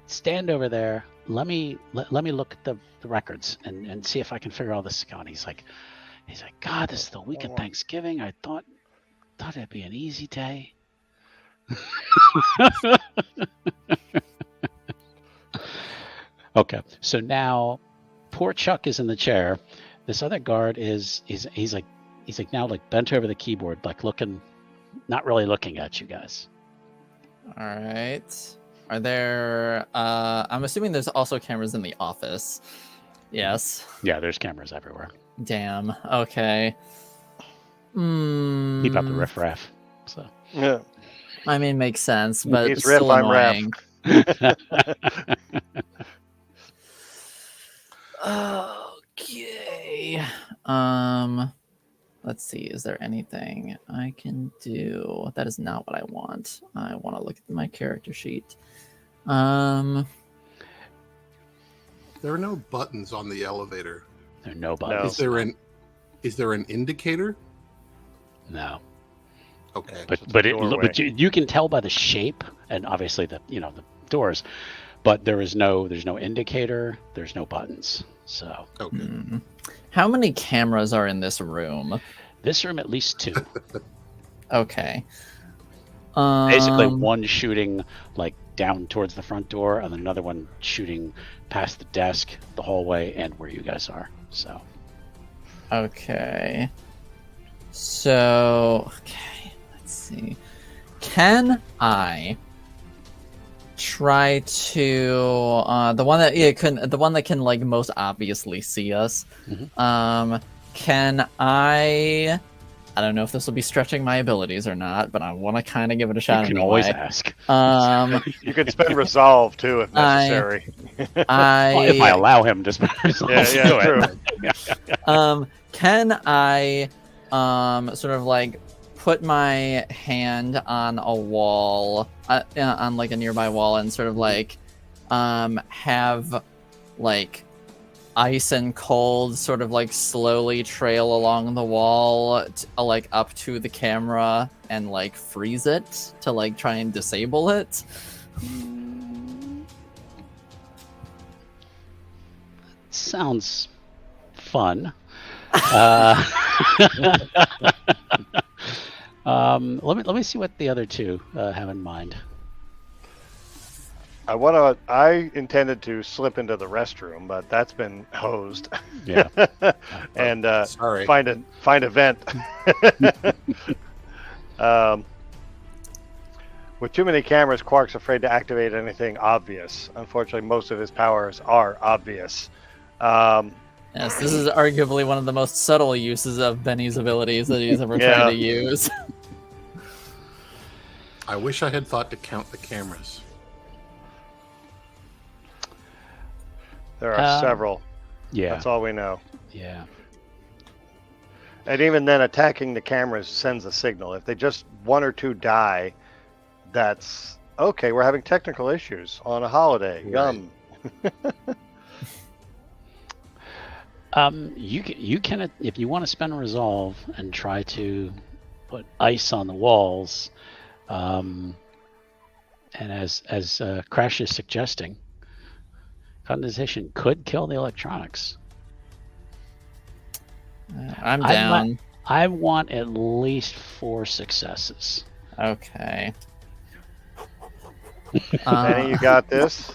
stand over there. Let me look at the records and see if I can figure all this out. He's like, God, this is the week of Thanksgiving. I thought it'd be an easy day. Okay, so now poor Chuck is in the chair. This other guard he's like now like bent over the keyboard, like looking, not really looking at you guys. All right. Are there? I'm assuming there's also cameras in the office. Yes. Yeah, there's cameras everywhere. Damn. Okay. Keep up the riffraff. So Yeah. I mean, makes sense, but He's it's still riff, I'm raff. annoying. Okay. Let's see. Is there anything I can do? That is not what I want. I want to look at my character sheet. There are no buttons on the elevator. there are no buttons. Is there an indicator? No. Okay. But It's a but doorway. you can tell by the shape and obviously the doors, but there's no indicator. There's no buttons. So Okay. Hmm. How many cameras are in this room? this room at least 2. Okay. Basically one shooting like down towards the front door, and then another one shooting past the desk, the hallway, and where you guys are. So Okay. So, okay, let's see. Can I try to the one that can like most obviously see us? Can I don't know if this will be stretching my abilities or not, but I want to kind of give it a shot. you can anyway. always ask. You can spend resolve too if I- necessary. Well, if I I allow him to spend resolve, Yeah, do true. it. Can I sort of like put my hand on a wall, on like a nearby wall, and sort of like have like ice and cold sort of like slowly trail along the wall like up to the camera and like freeze it to like try and disable it? Sounds fun. Let me see what the other two have in mind. I intended to slip into the restroom, but that's been hosed. Yeah. And Sorry. find a vent. With too many cameras, Quark's afraid to activate anything obvious. Unfortunately, most of his powers are obvious. Yes, this is arguably one of the most subtle uses of Benny's abilities that he's ever tried to use. I wish I had thought to count the cameras. There are several. Yeah. That's all we know. Yeah. And even then, attacking the cameras sends a signal. If they just 1 or 2 die, that's okay. We're having technical issues on a holiday. Right. Yum. You can if you want to spend resolve and try to put ice on the walls, and as Crash is suggesting, condensation could kill the electronics. I'm down. I want at least 4 successes. Okay. Benny, you got this.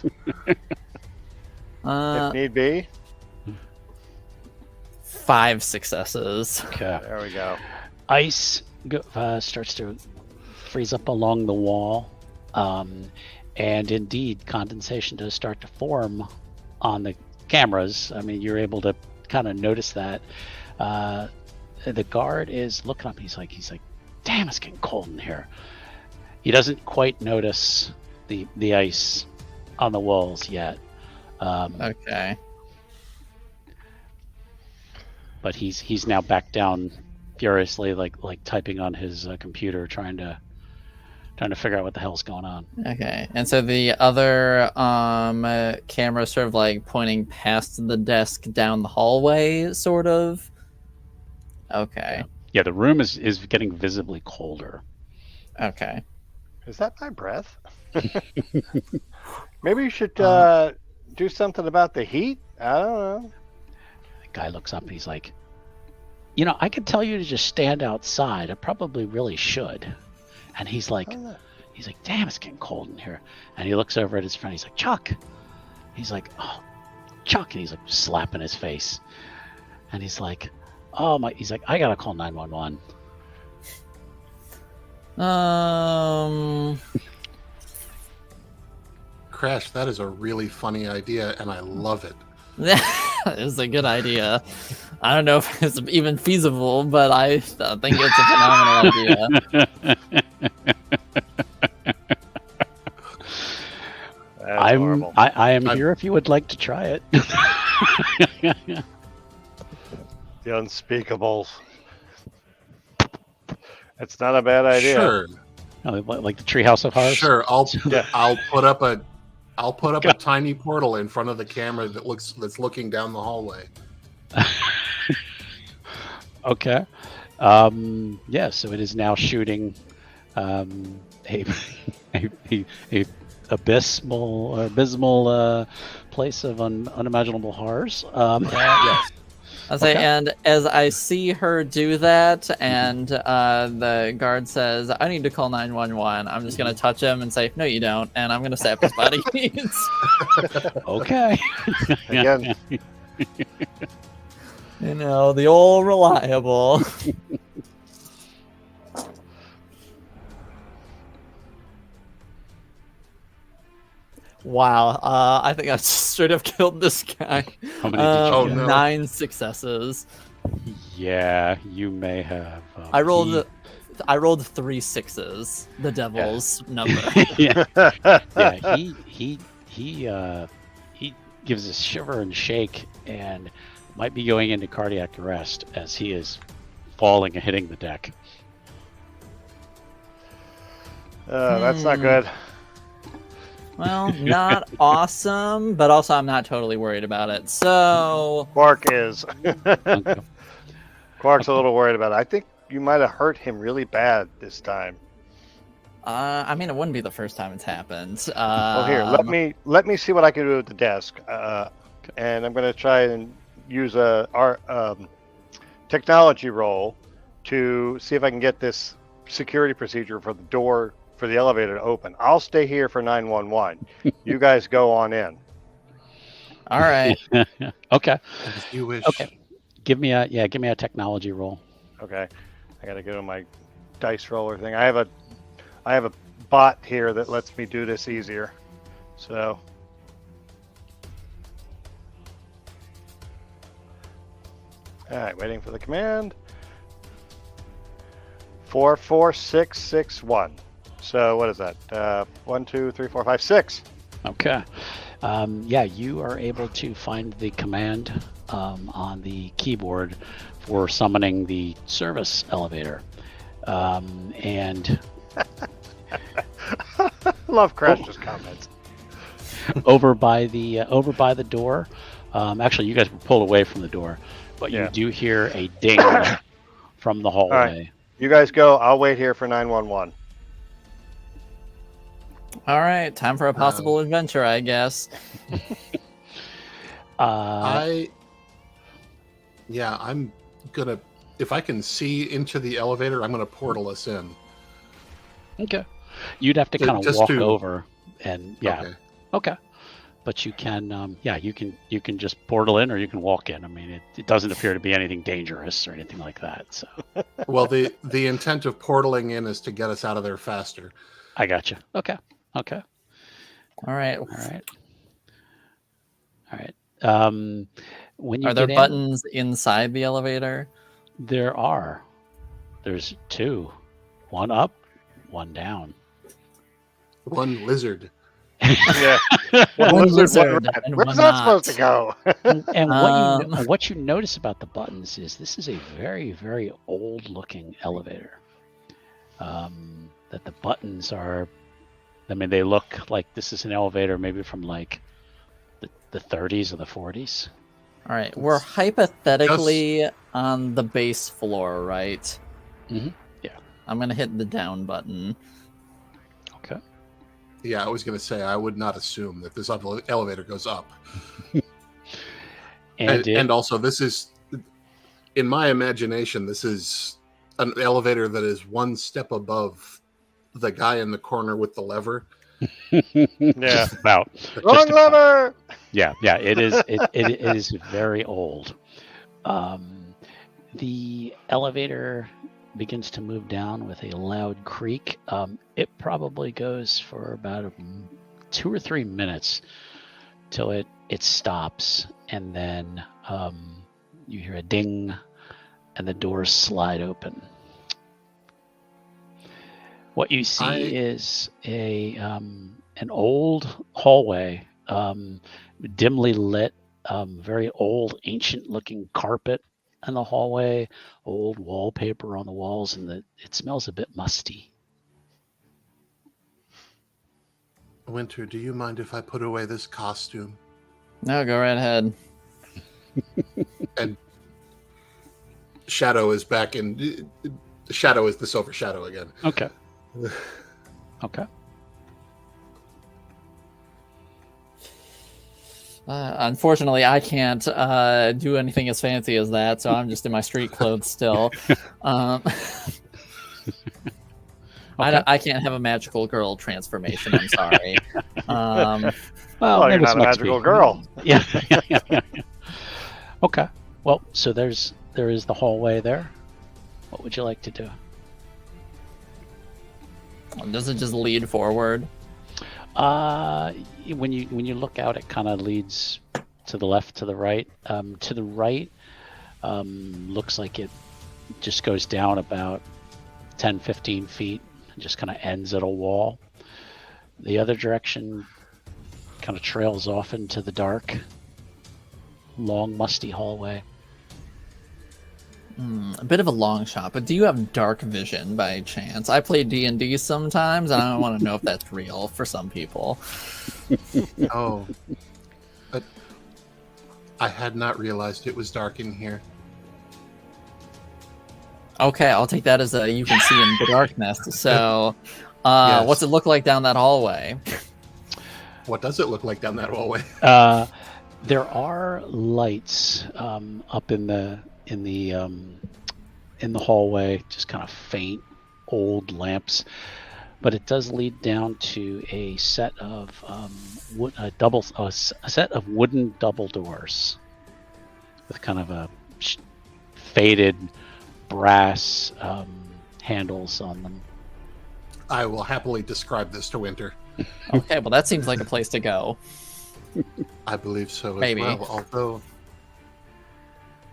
Uh, If need be. 5 successes. Okay. There we go. Ice starts to freeze up along the wall, and indeed, condensation does start to form on the cameras. I mean, you're able to kind of notice that. The guard is looking up. He's like, damn, it's getting cold in here. He doesn't quite notice the ice on the walls yet. Okay. But he's now back down furiously, like typing on his computer, trying to figure out what the hell's going on. Okay. And so the other camera sort of like pointing past the desk down the hallway, sort of. Okay. Yeah, the room is getting visibly colder. Okay. Is that my breath? Maybe you should do something about the heat. I don't know. The guy looks up and he's like, I could tell you to just stand outside. I probably really should. And he's like, damn, it's getting cold in here. And he looks over at his friend. He's like, Chuck. He's like, oh, Chuck. And he's like slapping his face. And he's like, oh my. He's like, I gotta call 911. Crash, that is a really funny idea, and I love it. It's a good idea. I don't know if it's even feasible, but I think it's a phenomenal idea. Horrible. I am here if you would like to try it. The unspeakable. It's not a bad idea. Sure. Like the Treehouse of Horrors. Sure. I'll put up a tiny portal in front of the camera that's looking down the hallway. Okay. Yeah. So it is now shooting a abysmal place of unimaginable horrors. Yes. I say, Okay. and as I see her do that, and the guard says, "I need to call 911," I'm just gonna touch him and say, "No, you don't," and I'm gonna sap his body. Okay. Again, The old reliable. Wow, I think I straight up killed this guy. How many did you Oh, get? no. 9 successes. Yeah, you may have. I rolled 3 6s. The devil's number. Yeah. He gives a shiver and shake and might be going into cardiac arrest as he is falling and hitting the deck. that's not good. Well, not awesome, but also I'm not totally worried about it. So Quark is. Okay. Quark's a little worried about it. I think you might have hurt him really bad this time. I mean, it wouldn't be the first time it's happened. Well, here, let me see what I can do at the desk, and I'm going to try and use our technology roll to see if I can get this security procedure for the door for the elevator to open. I'll stay here for 911. You guys go on in. All right. Okay. As you wish. Okay. Give me a technology roll. Okay, I got to go to my dice roller thing. I have a bot here that lets me do this easier. So. All right, waiting for the command. 44661. So what is that? 1, 2, 3, 4, 5, 6. Okay. Yeah, you are able to find the command on the keyboard for summoning the service elevator. And Love Crash's comments. over by the door. Actually, you guys were pulled away from the door, but you do hear a ding from the hallway. Right. You guys go. I'll wait here for 911. All right. Time for a possible adventure, I guess. I'm gonna, if I can see into the elevator, I'm gonna portal us in. Okay. You'd have to kind of Just walk to- over. And yeah, Okay. okay. But you can, you can just portal in or you can walk in. I mean, it doesn't appear to be anything dangerous or anything like that. So, Well, the intent of portaling in is to get us out of there faster. I got you. Okay. Okay. All right. All right. All right. When you Are there get in, buttons inside the elevator? there are. There's two, one up, one down. One lizard. Yeah. One lizard one rat. and Where's one that not. supposed to go? And what you notice about the buttons is this is a very, very old-looking elevator. That the buttons are, I mean, they look like this is an elevator maybe from like the 30s or the 40s. All right, we're hypothetically on the base floor, right? Mm-hmm. Yeah. I'm gonna hit the down button. Okay. Yeah, I was going to say I would not assume that this elevator goes up. And also, this is, in my imagination, this is an elevator that is one step above the guy in the corner with the lever. Yeah. About Wrong lever. Yeah, it is. It is very old. The elevator begins to move down with a loud creak. It probably goes for about 2 or 3 minutes till it stops, and then you hear a ding, and the doors slide open. What you see is an old hallway, dimly lit, very old, ancient-looking carpet in the hallway, old wallpaper on the walls, and it smells a bit musty. Winter, do you mind if I put away this costume? No, go right ahead. And Shadow is back in. Shadow is the Silver Shadow again. Okay. Okay. Unfortunately, I can't do anything as fancy as that, so I'm just in my street clothes still. Okay. I can't have a magical girl transformation. I'm sorry. Well, Well, you're maybe not a next magical week. girl. Yeah. Okay. Well, so there is the hallway there. What would you like to do? Does it just lead forward? When you look out, it kind of leads to the left, to the right. To the right, looks like it just goes down about 10, 15 feet, and just kind of ends at a wall. The other direction kind of trails off into the dark, long, musty hallway. A bit of a long shot, but do you have dark vision by chance? I play D&D sometimes, and I want to know if that's real for some people. Oh. But I had not realized it was dark in here. Okay, I'll take that as a you can see in the darkness. So, Yes. what's it look like down that hallway? What does it look like down that hallway? There are lights up in the hallway, just kind of faint old lamps, but it does lead down to a set of a set of wooden double doors with kind of a faded brass handles on them. I will happily describe this to Winter. Okay, well that seems like a place to go. I believe so as Maybe. well, although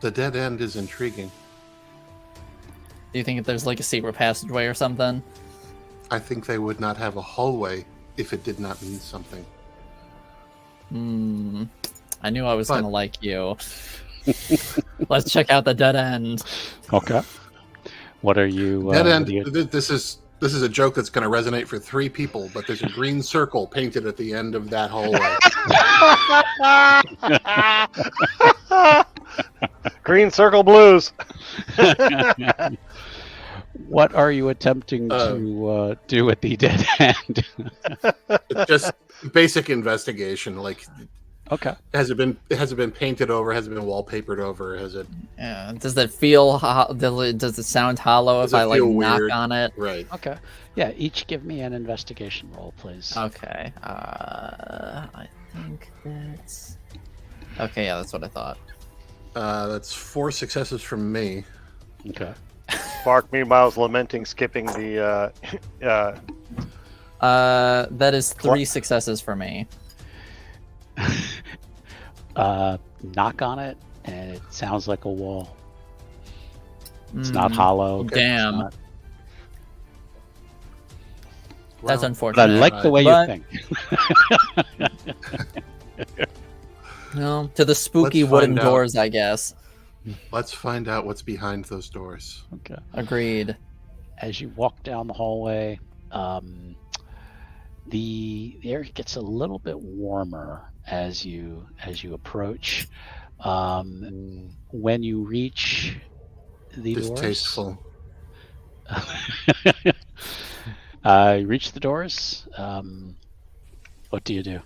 the dead end is intriguing. Do you think if there's like a secret passageway or something? I think they would not have a hallway if it did not mean something. I knew I was But- gonna like you. Let's check out the dead end. Okay. What are you? Dead end. what are you- This is a joke that's going to resonate for 3 people, but there's a green circle painted at the end of that hallway. Green circle blues. What are you attempting to do at the dead end? It's just basic investigation. Like, Okay. Has it been painted over? Has it been wallpapered over? Has it? Yeah. Does it feel? Does it sound hollow Does if it I like feel knock weird? on it? Right. Okay. Yeah. Each give me an investigation roll, please. Okay. I think that's. Okay. Yeah, that's what I thought. That's 4 successes from me. Okay. Spark, meanwhile, is lamenting skipping the. That is 3 successes for me. Knock on it, and it sounds like a wall. It's not hollow. Damn. Not... That's Well, unfortunate. But I like the way But- you think. No, to the spooky Let's wooden find out. doors, I guess. Let's find out what's behind those doors. Okay. Agreed. As you walk down the hallway, the air gets a little bit warmer as you approach. When you reach the Distasteful. doors, you reach the doors. What do you do?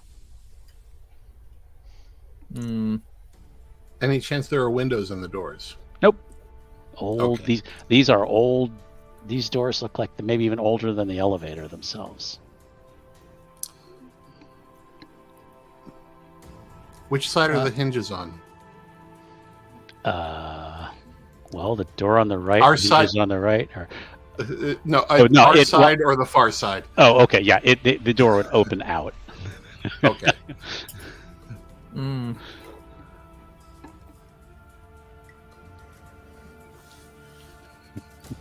Any chance there are windows in the doors? Nope. Old. Okay. These are old. These doors look like they're maybe even older than the elevator themselves. Which side are the hinges on? Well, the door on the right. Our the side- hinges on the right. Or, No, no, our it- side or the far side? oh, okay. Yeah. The door would open out. Okay.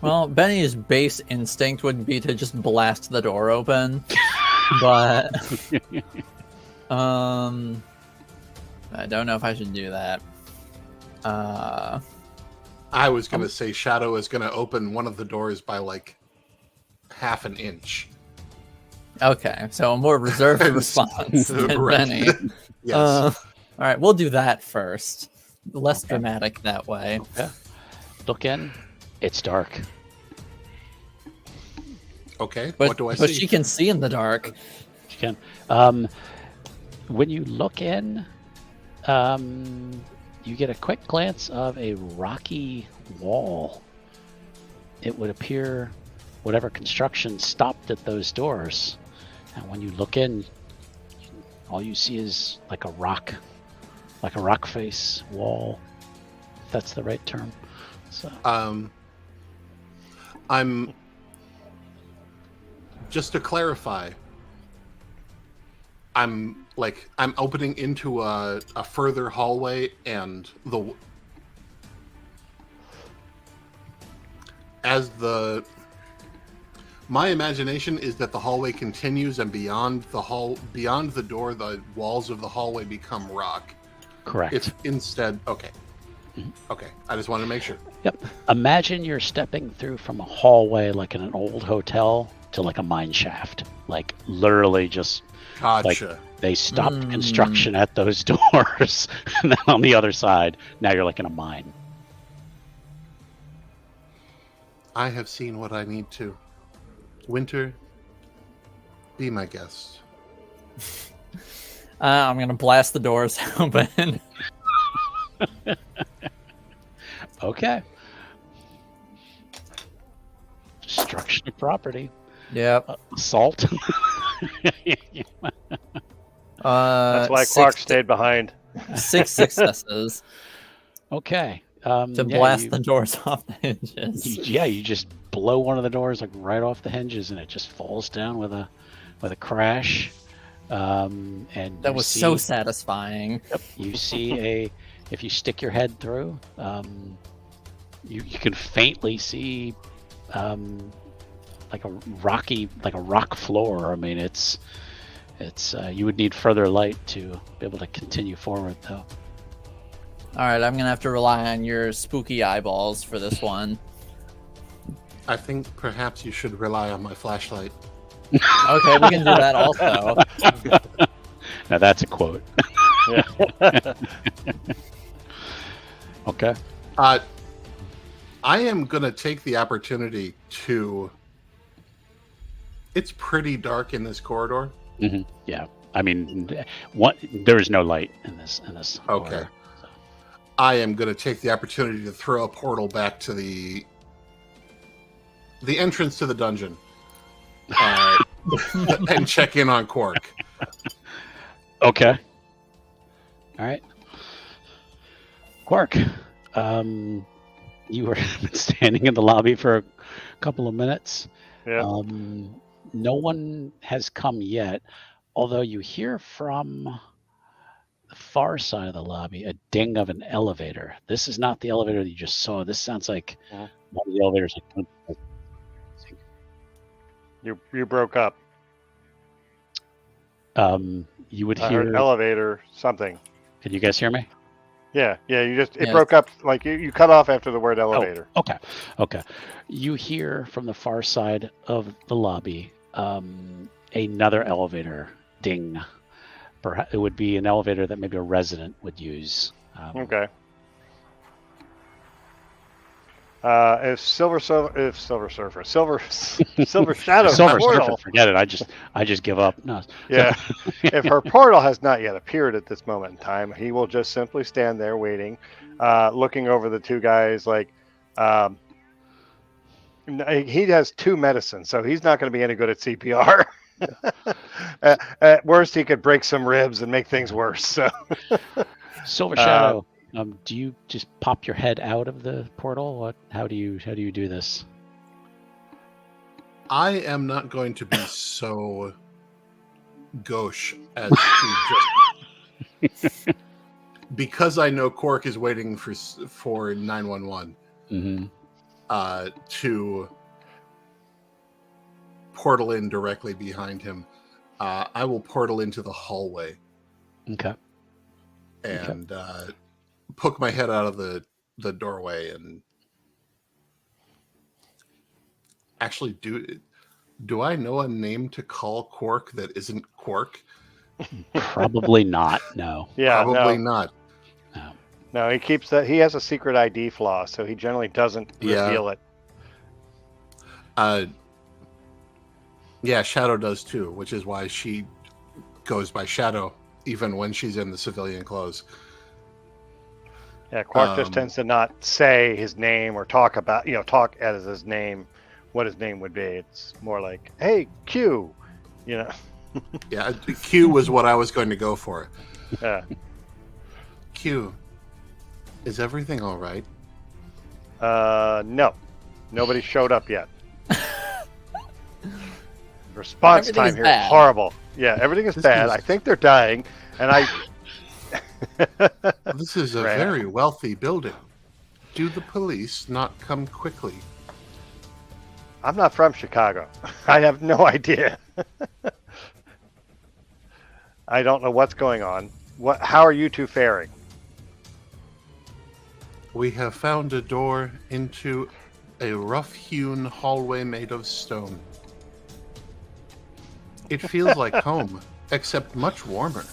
Well, Benny's base instinct would be to just blast the door open, but I don't know if I should do that. I was going to say Shadow is going to open one of the doors by like half an inch. Okay, so a more reserved response than Right. Benny. Yes. All right, we'll do that first. Less dramatic that way. Okay. Look in. It's dark. Okay. But, What do I but see? she can see in the dark. You can. When you look in, you get a quick glance of a rocky wall. It would appear whatever construction stopped at those doors. And when you look in, all you see is like a rock face wall. If that's the right term. So I'm just to clarify. I'm opening into a further hallway, and my imagination is that the hallway continues, and beyond the door, the walls of the hallway become rock. correct. It's instead okay. Okay, I just wanted to make sure. Yep. Imagine you're stepping through from a hallway like in an old hotel to like a mine shaft. Like literally just Gotcha. they stopped construction at those doors. And then on the other side, now you're like in a mine. I have seen what I need to. Winter, be my guest. I'm going to blast the doors open. Okay. Destruction of property. Yep. Assault. That's why Clark stayed behind. 6 successes Okay. to blast the doors off the hinges. You just blow one of the doors like right off the hinges, and it just falls down with a crash. And That was so satisfying. Yep, you see if you stick your head through, you can faintly see like a rock floor. I mean, it's you would need further light to be able to continue forward, though. All right, I'm going to have to rely on your spooky eyeballs for this one. I think perhaps you should rely on my flashlight. Okay, we can do that also. Now that's a quote. Yeah. Okay. I am going to take the opportunity to... It's pretty dark in this corridor. Yeah. I mean, there is no light in this. Okay. Order, so. I am going to take the opportunity to throw a portal back to the entrance to the dungeon and check in on Quark. Okay. All right. Quark, you were standing in the lobby for a couple of minutes. Yeah. No one has come yet, although you hear from the far side of the lobby a ding of an elevator. This is not the elevator that you just saw. This sounds like one of the elevators. You broke up. You would I hear heard elevator something. Can you guys hear me? Yeah. It broke up, like you cut off after the word elevator. Oh, okay. You hear from the far side of the lobby another elevator ding. Perhaps it would be an elevator that maybe a resident would use. If Silver Shadow Silver portal, Surfer, forget it. I just give up. No. yeah. If her portal has not yet appeared at this moment in time, he will just simply stand there waiting, looking over the two guys. Like, he has 2 medicines, so he's not going to be any good at CPR. At worst, he could break some ribs and make things worse. So, Silver Shadow. Do you just pop your head out of the portal? How do you do this? I am not going to be so gauche as to just because I know Quark is waiting for 911 to portal in directly behind him. I will portal into the hallway. Okay. And poke my head out of the doorway and actually do I know a name to call Quark that isn't Quark? Probably not. No. Yeah, probably not. No, he keeps that. He has a secret ID flaw, so he generally doesn't reveal it. Yeah, Shadow does too, which is why she goes by Shadow even when she's in the civilian clothes. Yeah, Quark just tends to not say his name or talk as his name, what his name would be. It's more like, hey, Q, Yeah, Q was what I was going to go for. Yeah. Q, is everything all right? No. Nobody showed up yet. Response time here is horrible. Yeah, everything is bad. I think they're dying, and This is a very wealthy building. Do the police not come quickly? I'm not from Chicago. I have no idea. I don't know what's going on. How are you two faring? We have found a door into a rough-hewn hallway made of stone. It feels like home, except much warmer.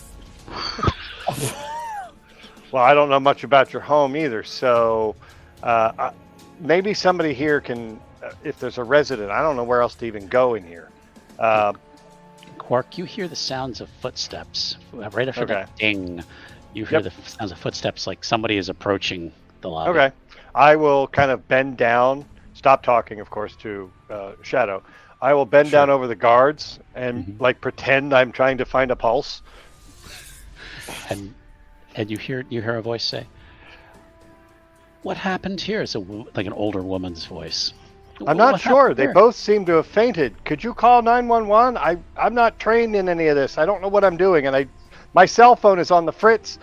Well, I don't know much about your home either, so maybe somebody here can, if there's a resident, I don't know where else to even go in here. Quark, you hear the sounds of footsteps. Right after that ding, you hear the sounds of footsteps like somebody is approaching the lobby. Okay. I will kind of bend down, stop talking, of course, to Shadow. I will bend down over the guards and pretend I'm trying to find a pulse. And you hear a voice say, "What happened here?" It's like an older woman's voice. I'm not sure. They both seem to have fainted. Could you call 911? I'm not trained in any of this. I don't know what I'm doing, and my cell phone is on the fritz.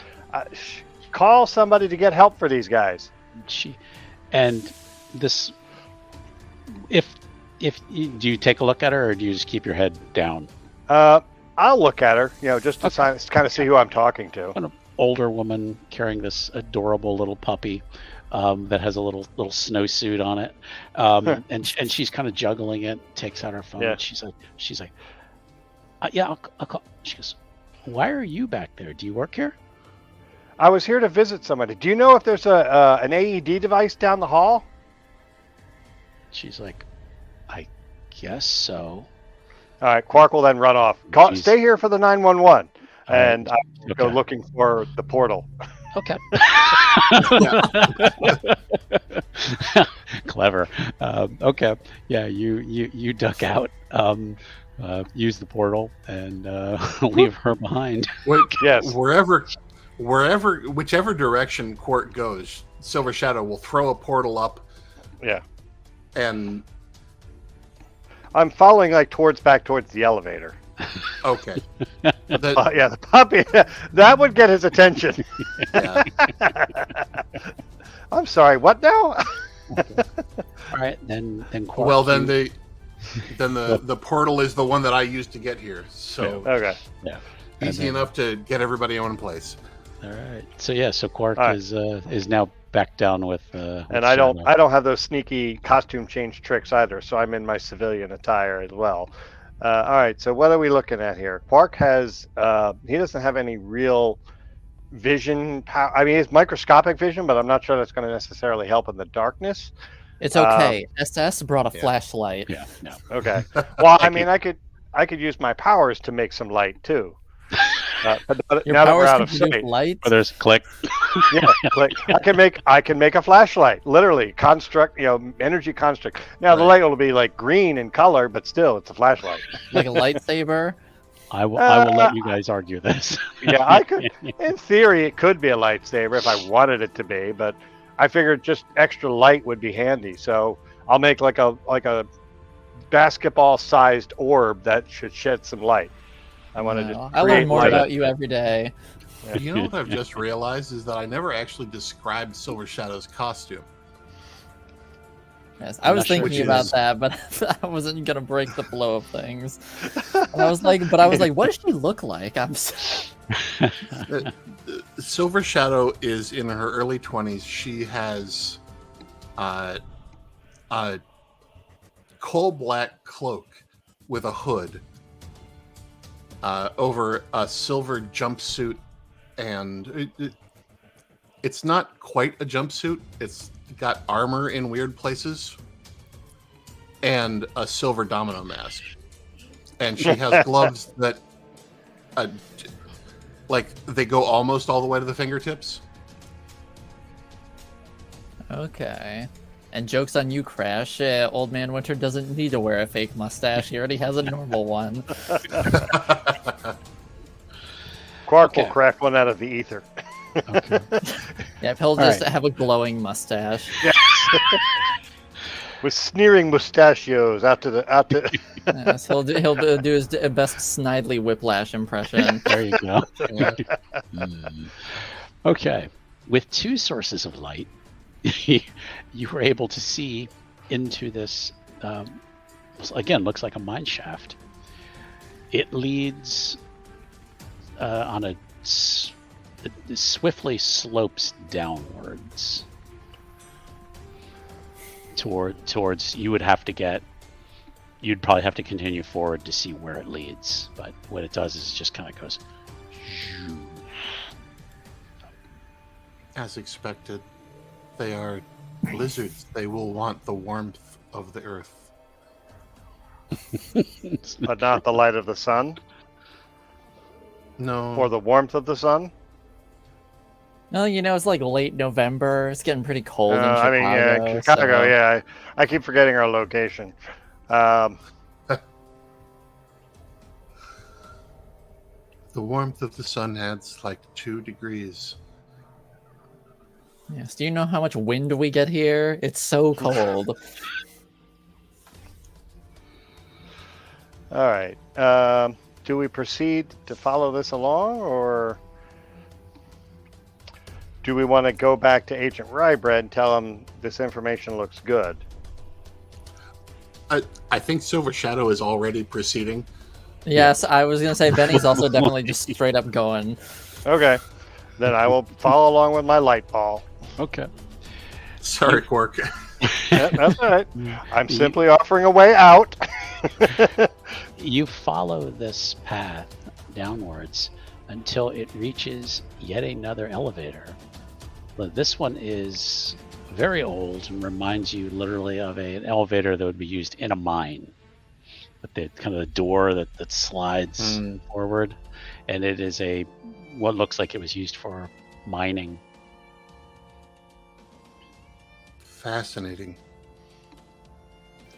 Call somebody to get help for these guys. Do you take a look at her, or do you just keep your head down? I'll look at her, just to kind of see who I'm talking to. An older woman carrying this adorable little puppy that has a little snowsuit on it, and she's kind of juggling it. Takes out her phone. Yeah. She's like, yeah, I'll call. She goes, "Why are you back there? Do you work here?" I was here to visit somebody. Do you know if there's an AED device down the hall? She's like, "I guess so." All right, Quark will then run off. Stay here for the 911, and I go looking for the portal. Okay. Clever. Okay. Yeah, you duck out, use the portal, and leave her behind. Yes. Whichever direction Quark goes, Silver Shadow will throw a portal up. Yeah. And I'm following back towards the elevator. Okay. The puppy. That would get his attention. Yeah. I'm sorry. What now? All right, then Quark. Well, then the portal is the one that I used to get here. So okay. Yeah. Easy enough to get everybody in place. All right. So Quark is now back down with. And I don't have those sneaky costume change tricks either, so I'm in my civilian attire as well. All right. So what are we looking at here? Quark has he doesn't have any real vision power. I mean, it's microscopic vision, but I'm not sure that's going to necessarily help in the darkness. It's okay. SS brought a flashlight. Yeah. No. Okay. Well, I mean, I could use my powers to make some light too. But Your now that powers we're out can of produce sight, light. Oh, there's click. yeah, like I can make a flashlight, literally construct, energy construct. Now the light will be like green in color, but still, it's a flashlight. Like a lightsaber. I will let you guys argue this. Yeah, I could. In theory, it could be a lightsaber if I wanted it to be, but I figured just extra light would be handy. So I'll make like a basketball-sized orb that should shed some light. I want to just. I learn more about you every day. Yeah. You know what I've just realized is that I never actually described Silver Shadow's costume. Yes, I was thinking about that, but I wasn't gonna break the flow of things. And I was like, what does she look like? Silver Shadow is in her early 20s. She has a coal black cloak with a hood over a silver jumpsuit, and it's not quite a jumpsuit. It's got armor in weird places and a silver domino mask, and she has gloves that they go almost all the way to the fingertips. Okay. And joke's on you, Crash. Old Man Winter doesn't need to wear a fake mustache. He already has a normal one. Quark will craft one out of the ether. Okay. Yeah, he'll just have a glowing mustache. Yes. With sneering mustachios out to. Yes, he'll do his best Snidely Whiplash impression. There you go. Okay. With two sources of light, you were able to see into this, again, looks like a mine shaft. It leads on it swiftly slopes downwards towards you'd probably have to continue forward to see where it leads, but what it does is it just kind of goes as expected. They are lizards. They will want the warmth of the earth. But not the light of the sun? No. Or the warmth of the sun? No, it's like late November. It's getting pretty cold in Chicago. I mean, Chicago, yeah. I keep forgetting our location. The warmth of the sun adds like 2 degrees. Yes. Do you know how much wind we get here? It's so cold. All right. Do we proceed to follow this along, or do we want to go back to Agent Rybread and tell him this information looks good? I think Silver Shadow is already proceeding. Yes, I was going to say Benny's also definitely just straight up going. Okay. Then I will follow along with my light ball. Okay. Sorry, Quark. Yeah, that's all right. I'm simply offering a way out. You follow this path downwards until it reaches yet another elevator. But this one is very old and reminds you literally of an elevator that would be used in a mine. with the kind of the door that slides forward, and it is what looks like it was used for mining. Fascinating.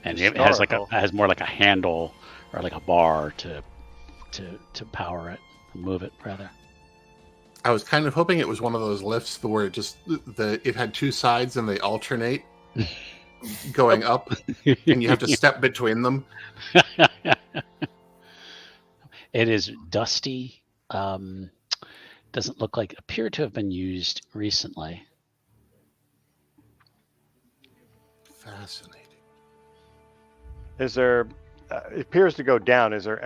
And it has more like a handle or like a bar to power it, move it rather. I was kind of hoping it was one of those lifts where it had two sides and they alternate going up, and you have to step between them. It is dusty. Doesn't appear to have been used recently. Fascinating. Is there? It appears to go down. Is there?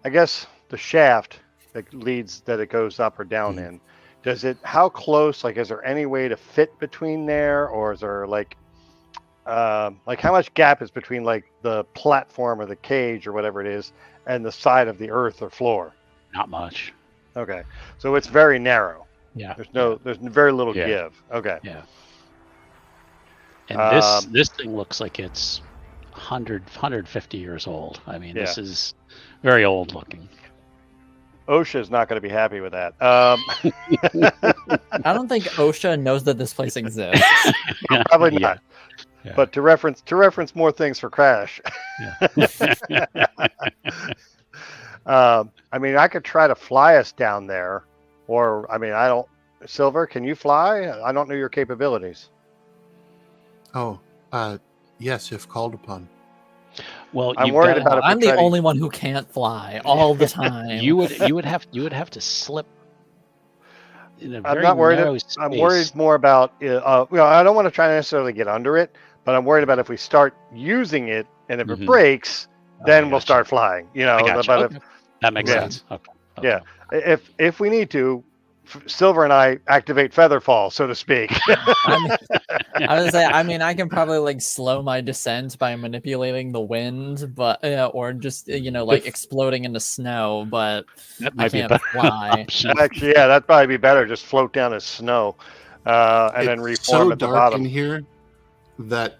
I guess the shaft that it goes up or down in. Does it? How close? Is there any way to fit between there, or is there how much gap is between the platform or the cage or whatever it is and the side of the earth or floor? Not much. Okay, so it's very narrow. Yeah. There's very little give. Okay. Yeah. And this thing looks like it's 150 years old. I mean, this is very old looking. OSHA is not going to be happy with that. I don't think OSHA knows that this place exists. Probably not. Yeah. But to reference more things for Crash. I mean, I could try to fly us down there, or I mean, I don't. Silver, can you fly? I don't know your capabilities. Oh, yes, if called upon. Well, I'm worried about. I'm the only one who can't fly all the time. you would have to slip. I'm not worried. I'm worried more about. I don't want to try to necessarily get under it, but I'm worried about if we start using it and if it breaks, then we'll start flying. That makes sense. Okay. Yeah, if we need to. Silver and I activate Featherfall, so to speak. I was gonna say, I can probably slow my descent by manipulating the wind, but or just exploding into snow. But I can't fly. Actually, yeah, that'd probably be better. Just float down as snow, and then reform at the bottom. It's so dark in here that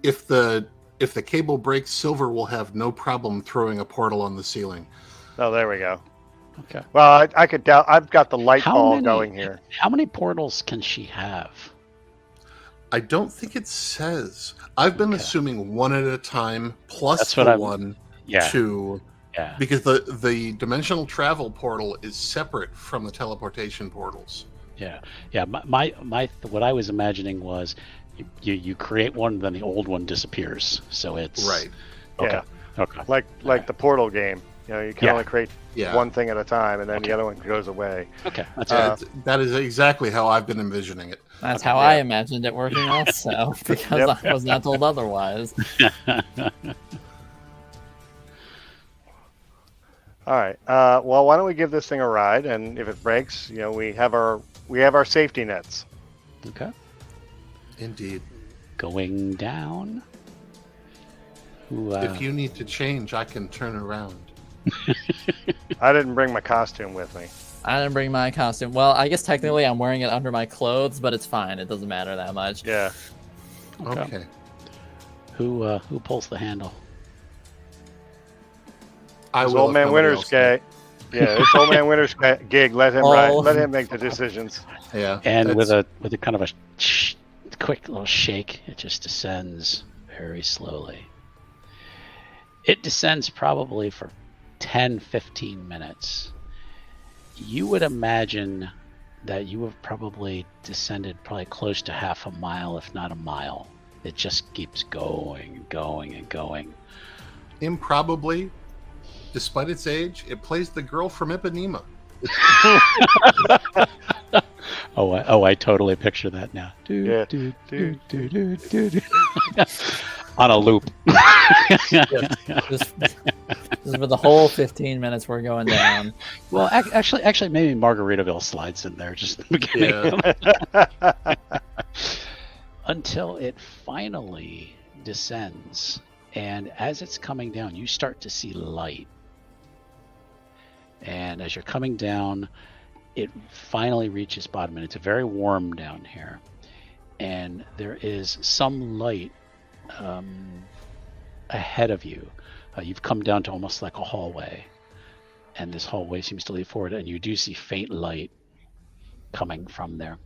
if the cable breaks, Silver will have no problem throwing a portal on the ceiling. Oh, there we go. Okay. Well, I could doubt. I've got the light ball going here. How many portals can she have? I don't think it says. I've been assuming one at a time plus one, two. Yeah. Because the dimensional travel portal is separate from the teleportation portals. Yeah. Yeah. My what I was imagining was you create one, then the old one disappears. So it's right. Okay. Yeah. Okay. Like the portal game. You can only create one thing at a time, and then the other one goes away. Okay, that is exactly how I've been envisioning it. That's how I imagined it working also, because I was not told otherwise. All right. Well, why don't we give this thing a ride, and if it breaks, we have our safety nets. Okay. Indeed. Going down. If you need to change, I can turn around. I didn't bring my costume with me. I didn't bring my costume. Well, I guess technically I'm wearing it under my clothes, but it's fine. It doesn't matter that much. Yeah. Okay. Who pulls the handle? It's Old Man Winter's gig. Yeah, it's Old Man Winter's gig. Let him ride. Let him make the decisions. Yeah. And with a kind of a quick little shake, it just descends very slowly. It descends probably for 10-15 minutes. You would imagine that you have probably descended close to half a mile, if not a mile. It just keeps going and going and going. Improbably, despite its age, it plays the girl from Ipanema. I totally picture that now. On a loop. This is for the whole 15 minutes we're going down. Well, actually, maybe Margaritaville slides in there just at the beginning. Until it finally descends. And as it's coming down, you start to see light. And as you're coming down, it finally reaches bottom. And it's very warm down here. And there is some light ahead of you, You've come down to almost like a hallway, and this hallway seems to lead forward, and you do see faint light coming from there.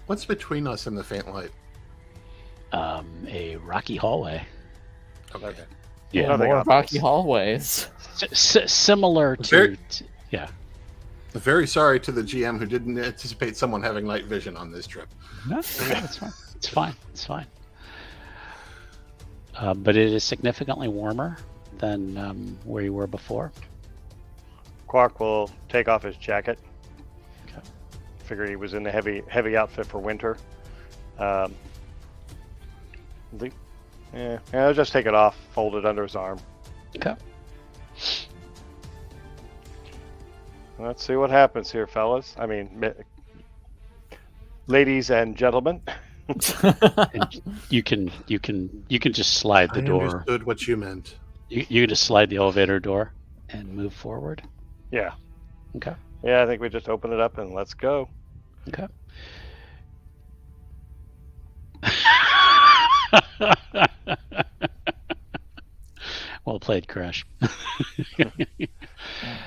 What's between us and the faint light? A rocky hallway. Okay. Yeah, Nothing More obvious. rocky hallways. Similar to yeah. Very sorry to the GM who didn't anticipate someone having night vision on this trip. No, it's fine. It's fine. It's fine. But it is significantly warmer than where you were before. Quark will take off his jacket. Okay. Figure he was in the heavy outfit for winter. I'll just take it off, fold it under his arm. Okay. Let's see what happens here, fellas. I mean, ladies and gentlemen. And you can just slide the I door. understood what you meant. You just slide the elevator door and move forward. Yeah. Okay. Yeah, I think we just open it up and let's go. Okay. Well played, Crash.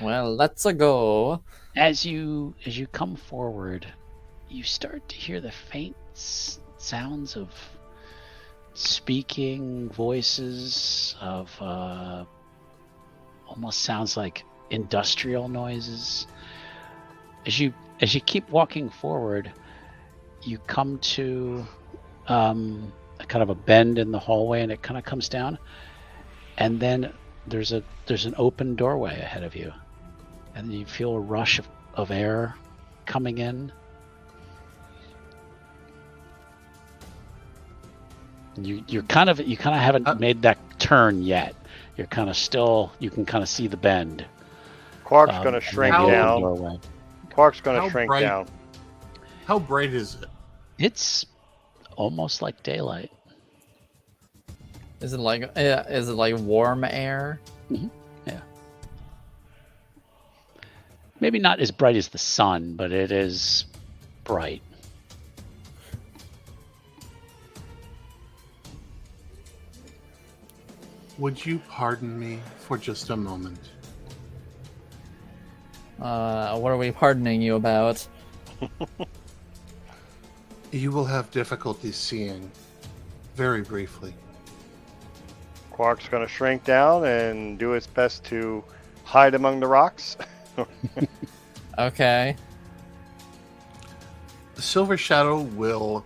Well, let's go. As you come forward, you start to hear the faint sounds of speaking voices, of almost sounds like industrial noises. As you keep walking forward, you come to a kind of a bend in the hallway, and it kind of comes down, and then there's an open doorway ahead of you, and you feel a rush of air coming in. You kind of haven't made that turn yet. You're kind of still, you can kind of see the bend. Quark's going to shrink down. Doorway. Quark's going to How shrink bright- down. How bright is it? It's almost like daylight. Is it like warm air? Yeah. Maybe not as bright as the sun, but it is bright. Would you pardon me for just a moment? What are we pardoning you about? You will have difficulty seeing, very briefly. Quark's going to shrink down and do its best to hide among the rocks. Okay. The Silver Shadow will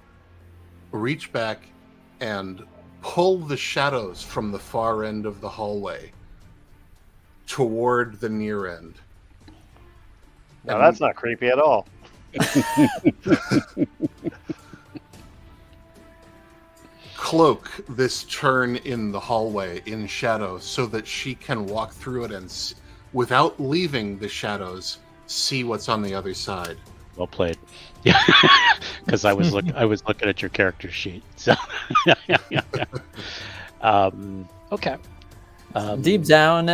reach back and pull the shadows from the far end of the hallway toward the near end. Now that's not creepy at all. Cloak this turn in the hallway in shadow so that she can walk through it and, without leaving the shadows, see what's on the other side. Well played. Yeah, because I was looking at your character sheet. So, okay. Deep down,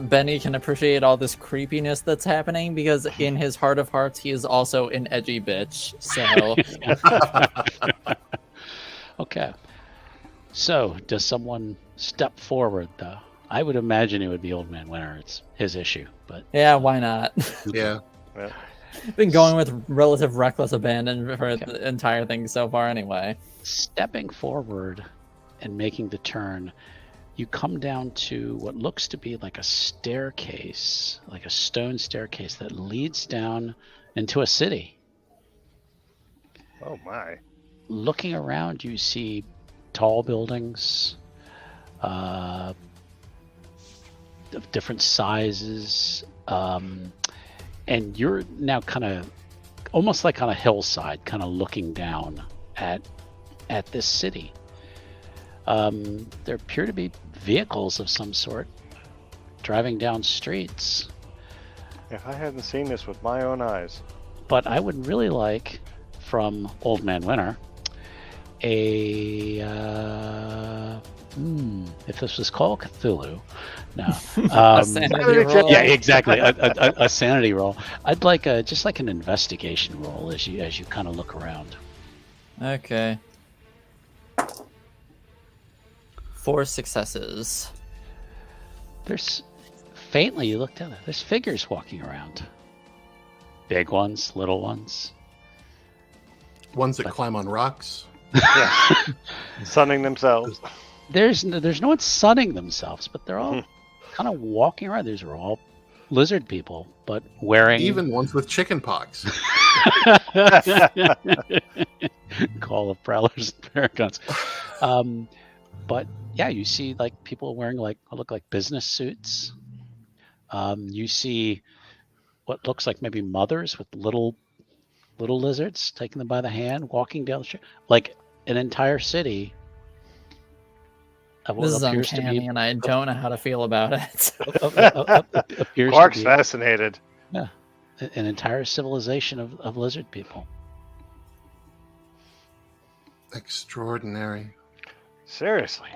Benny can appreciate all this creepiness that's happening because in his heart of hearts, he is also an edgy bitch. So, Okay. So, does someone step forward, though? I would imagine it would be Old Man Winter. It's his issue, but yeah, why not? Yeah. Been going with relative reckless abandon for the entire thing so far anyway. stepping forward and making the turn, you come down to what looks to be like a staircase, like a stone staircase that leads down into a city. Oh my. Looking around, you see tall buildings of different sizes, and you're now kind of almost like on a hillside, kind of looking down at this city. There appear to be vehicles of some sort driving down streets. If I hadn't seen this with my own eyes. But I would really like, from Old Man Winter, if this was called Cthulhu, no, A sanity roll. yeah, exactly, a sanity roll. I'd like just like an investigation roll as you kind of look around. Okay. 4 successes. There's faintly, you look down there, there's figures walking around. Big ones, little ones. Ones that climb on rocks. Yeah. Sunning themselves. There's no one sunning themselves, but they're all kind of walking around. These are all lizard people, but wearing Even ones with chicken pox. Call of Prowlers and Paragons. But yeah, you see like people wearing look like business suits. You see what looks like maybe mothers with little lizards taking them by the hand, walking down the street, like an entire city. This is uncanny, and I don't know how to feel about it. Clark's fascinated. Yeah, an entire civilization of lizard people. Extraordinary. Seriously,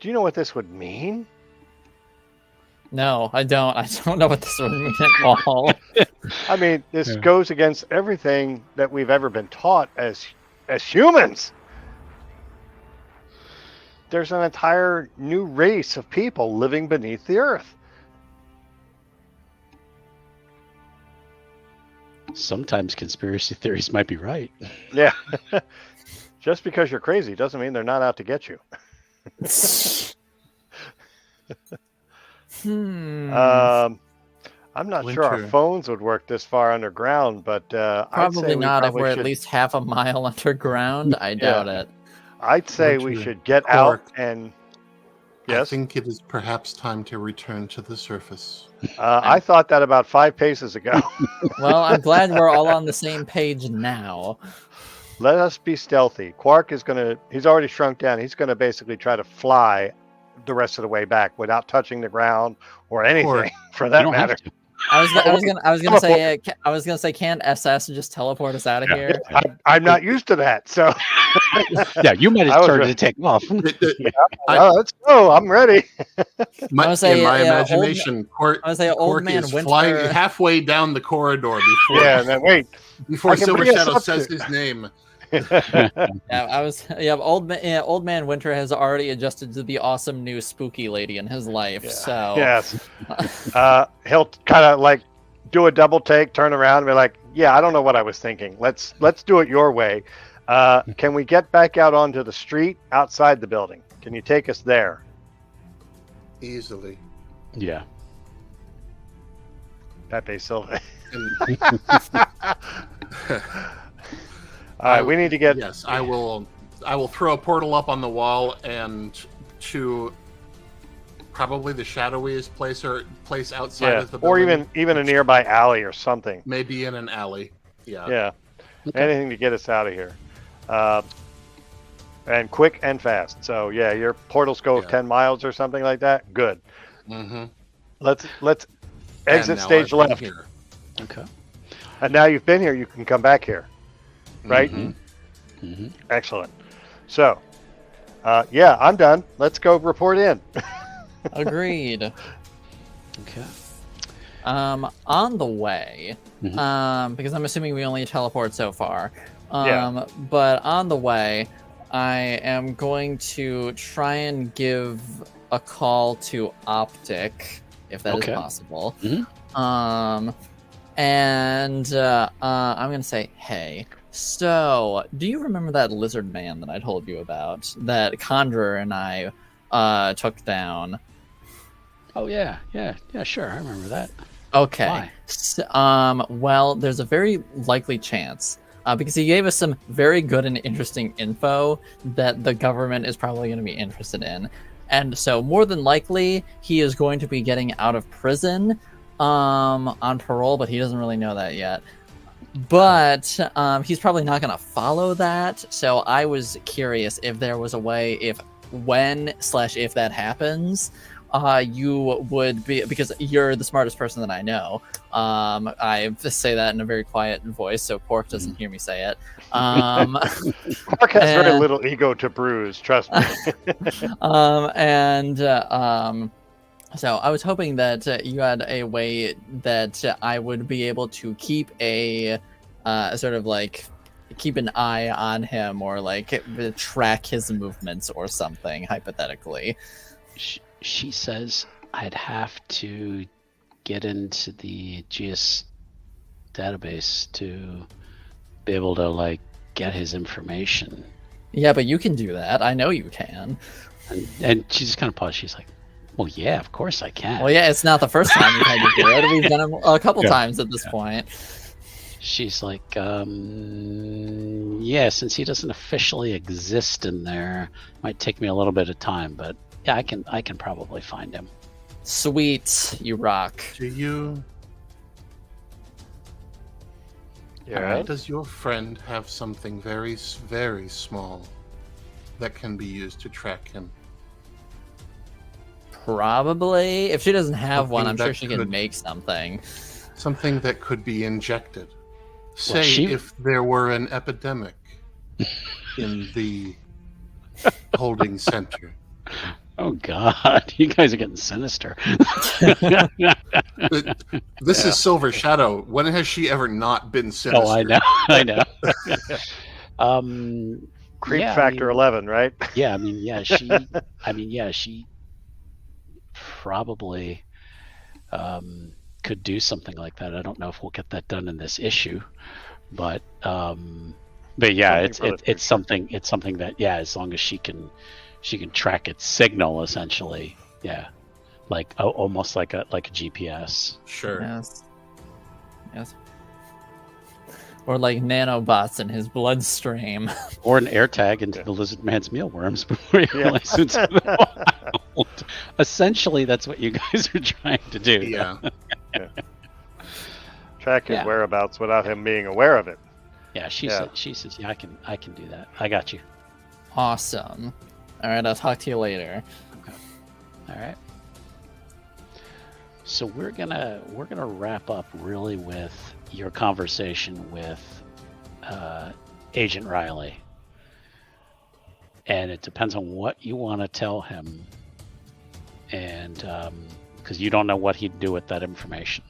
do you know what this would mean? No, I don't. I don't know what this would mean at all. I mean, this goes against everything that we've ever been taught as humans. There's an entire new race of people living beneath the earth. Sometimes conspiracy theories might be right. Yeah. Just because you're crazy doesn't mean they're not out to get you. I'm not sure our phones would work this far underground, but probably not if we're at least half a mile underground. I doubt it. I'd say we should get out and... Yes? I think it is perhaps time to return to the surface. I thought that about 5 paces ago. Well, I'm glad we're all on the same page now. Let us be stealthy. Quark is he's already shrunk down. He's going to basically try to fly the rest of the way back without touching the ground or anything for that matter. I was gonna say, can't SS just teleport us out of here? I'm not used to that, so yeah, you might have started to take off. Let's go. I'm ready. In my imagination, Quark is flying halfway down the corridor before. Yeah, and then wait before Silver Shadow says his name. Old Man Winter has already adjusted to the awesome new spooky lady in his life. So yes, he'll kind of like do a double take, turn around, and be like, "Yeah, I don't know what I was thinking. Let's do it your way. Can we get back out onto the street outside the building? Can you take us there?" Easily. Yeah. Pepe Silva. All right, we need to get. Yes, I will throw a portal up on the wall and to probably the shadowiest place outside of the building. Or even a nearby alley or something. Maybe in an alley. Yeah. Yeah. Okay. Anything to get us out of here. And quick and fast. So yeah, your portals go 10 miles or something like that. Good. Mm-hmm. Let's exit stage left. Here. Okay. And now you've been here, you can come back here. Right? Mm-hmm. Mm-hmm. Excellent. So, yeah, I'm done. Let's go report in. Agreed. Okay. On the way, because I'm assuming we only teleport so far. But on the way, I am going to try and give a call to Optic, if that is possible. Mm-hmm. And I'm going to say, hey, so do you remember that lizard man that I told you about, that Conjurer and I took down? Oh, yeah, sure, I remember that. Okay. Why? Well, there's a very likely chance, because he gave us some very good and interesting info that the government is probably going to be interested in. And so more than likely, he is going to be getting out of prison on parole, but he doesn't really know that yet. But he's probably not going to follow that. So I was curious if there was a way, if that happens, you would be, because you're the smartest person that I know. I say that in a very quiet voice, so Quark doesn't hear me say it. Quark has very little ego to bruise, trust me. So I was hoping that you had a way that I would be able to keep a sort of like keep an eye on him or like track his movements or something, hypothetically. She says I'd have to get into the GS database to be able to like get his information. Yeah, but you can do that. I know you can. And she just kind of paused. She's like, well, yeah, of course I can. Well, yeah, it's not the first time we've had to do it. We've done it a couple times at this point. She's like, yeah, since he doesn't officially exist in there, might take me a little bit of time, but yeah, I can probably find him. Sweet, you rock. Do you? Yeah. Does your friend have something very, very small that can be used to track him? Probably. If she doesn't have one, I'm Something sure she that can could- make something. Something that could be injected. Say she- if there were an epidemic in the holding center. Oh God, you guys are getting sinister. This is Silver Shadow. When has she ever not been sinister? Oh, I know. Creep yeah, factor 11, right? Yeah, she probably could do something like that. I don't know if we'll get that done in this issue, but yeah, it's something that, yeah, as long as she can track its signal, essentially, yeah, like almost like a GPS. Sure. Yes. Or like nanobots in his bloodstream. Or an air tag into the lizard man's mealworms before you release into the wild. Essentially, that's what you guys are trying to do. Yeah. Track his whereabouts without him being aware of it. Yeah, she says, yeah, I can do that. I got you. Awesome. All right, I'll talk to you later. Okay. All right. So we're gonna wrap up really with your conversation with Agent Riley, and it depends on what you want to tell him, and because you don't know what he'd do with that information.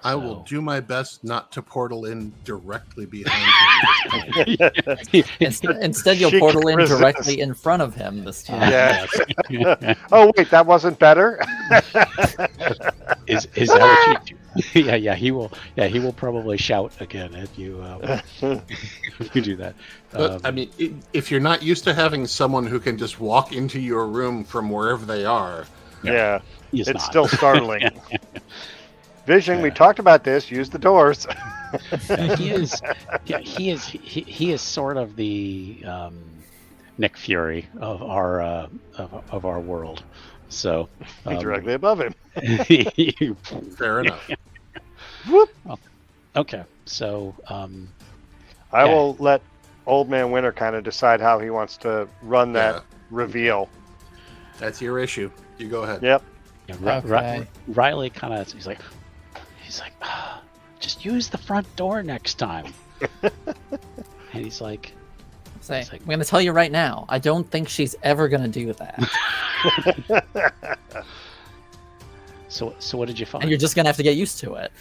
I will do my best not to portal in directly behind him. Instead, you'll portal in directly in front of him this time. Yeah. Oh wait, that wasn't better. Is that what you do? Yeah, he will. Yeah, he will probably shout again at you if you do that. But I mean, if you're not used to having someone who can just walk into your room from wherever they are, yeah, it's it's not. still startling. Vision, we talked about this. Use the doors. He is. Yeah, he is sort of the Nick Fury of our world. So Directly above him. fair enough. Whoop. Okay, so I will let Old Man Winter kind of decide how he wants to run that reveal. That's your issue. You go ahead. Yep. Yeah, Riley kind of he's like, just use the front door next time. And he's like, I'm going to tell you right now, I don't think she's ever going to do that. So what did you find? And you're just going to have to get used to it.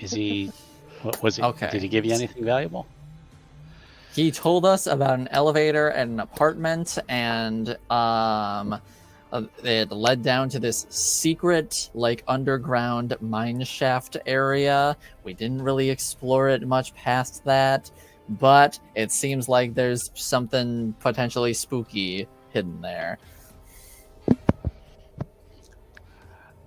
Is he? What was he? Okay. Did he give you anything valuable? He told us about an elevator and an apartment, and it led down to this secret, like, underground mine shaft area. We didn't really explore it much past that, but it seems like there's something potentially spooky hidden there.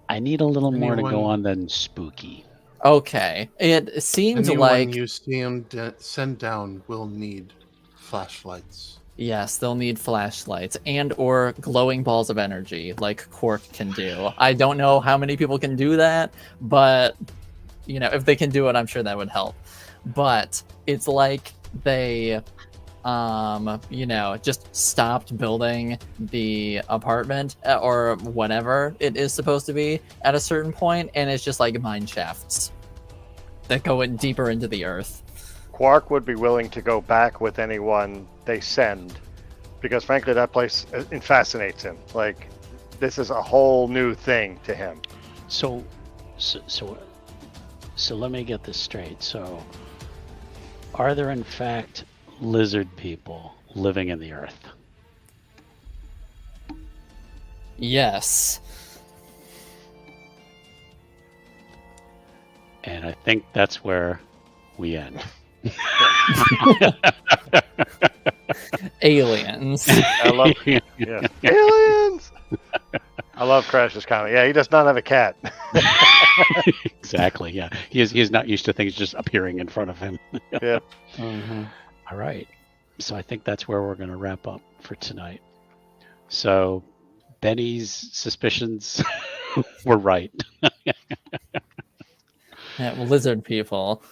I need a little more to go on than spooky. Okay. It seems Anyone like... you send down will need flashlights. Yes, they'll need flashlights and or glowing balls of energy, like Quark can do. I don't know how many people can do that, but, you know, if they can do it, I'm sure that would help. But it's like they, you know, just stopped building the apartment or whatever it is supposed to be at a certain point, and it's just like mine shafts that go in deeper into the earth. Quark would be willing to go back with anyone they send, because frankly, that place fascinates him. Like, this is a whole new thing to him. So let me get this straight. So Are there in fact lizard people living in the earth? Yes. And I think that's where we end. Aliens. I love aliens. I love Crash's comment. Yeah, he does not have a cat. Exactly. Yeah, he is not used to things just appearing in front of him. Yeah. Mm-hmm. All right. So I think that's where we're going to wrap up for tonight. So Benny's suspicions were right. Yeah, lizard people.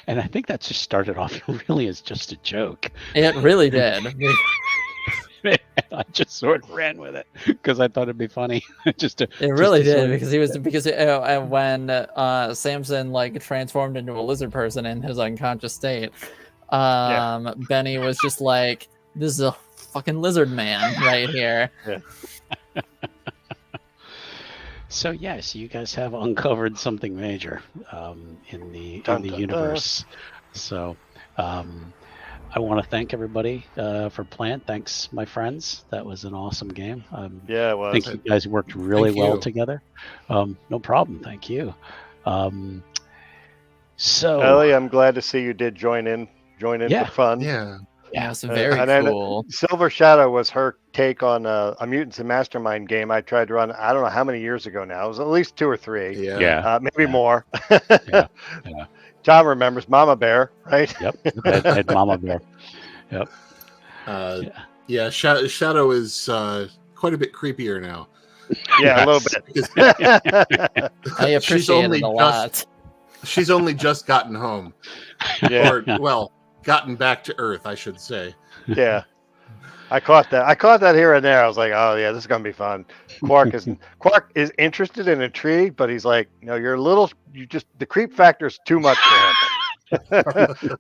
And I think that just started off really as just a joke. It really did. I just sort of ran with it because I thought it'd be funny. It really did when Samson like transformed into a lizard person in his unconscious state, Benny was just like, "This is a fucking lizard man right here." Yeah. So yes, you guys have uncovered something major in the universe. So I want to thank everybody for playing. Thanks, my friends. That was an awesome game. Yeah, it was. I think you guys worked really well together. No problem. Thank you. So Ellie, I'm glad to see you did join in for fun. Yeah. Yeah, it's very cool. Silver Shadow was her take on a Mutants and Mastermind game I tried to run. I don't know how many years ago now. It was at least 2 or 3. Yeah. Maybe more. Yeah. John remembers Mama Bear, right? Yep. Had Mama Bear. Yep. Yeah. Shadow is quite a bit creepier now. Yeah, a little bit. I appreciate it a lot. She's only just gotten home. Yeah. Or, well, gotten back to Earth, I should say. Yeah. I caught that here and there. I was like, oh yeah, this is gonna be fun. Quark is interested and intrigued, but he's like, the creep factor is too much for him.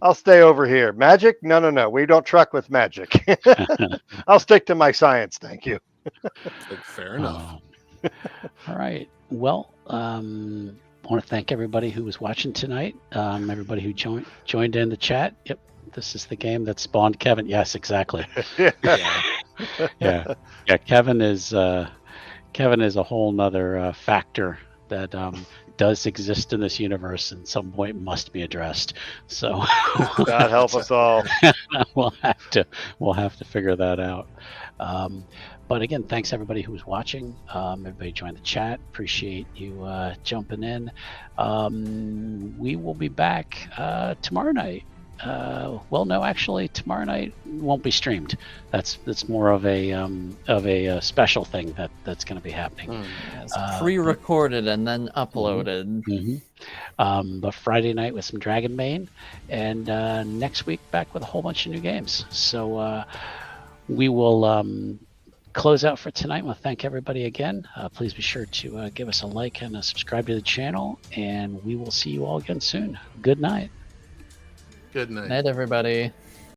I'll stay over here. Magic? No. We don't truck with magic. I'll stick to my science, thank you. Fair enough. All right. Well, I want to thank everybody who was watching tonight. Everybody who joined in the chat. Yep. This is the game that spawned Kevin. Yes, exactly. Yeah. Kevin is a whole nother factor that does exist in this universe and at some point must be addressed. So God help us all. we'll have to figure that out. But again, thanks everybody who was watching. Everybody joined the chat. Appreciate you jumping in. We will be back tomorrow night. Well, no, actually, tomorrow night won't be streamed. That's more of a special thing that's going to be happening. It's pre-recorded and then uploaded. Mm-hmm. But Friday night with some Dragon Bane, and next week back with a whole bunch of new games. So we will close out for tonight. I want to thank everybody again. Please be sure to give us a like and subscribe to the channel, and we will see you all again soon. Good night. Good night. Night, everybody.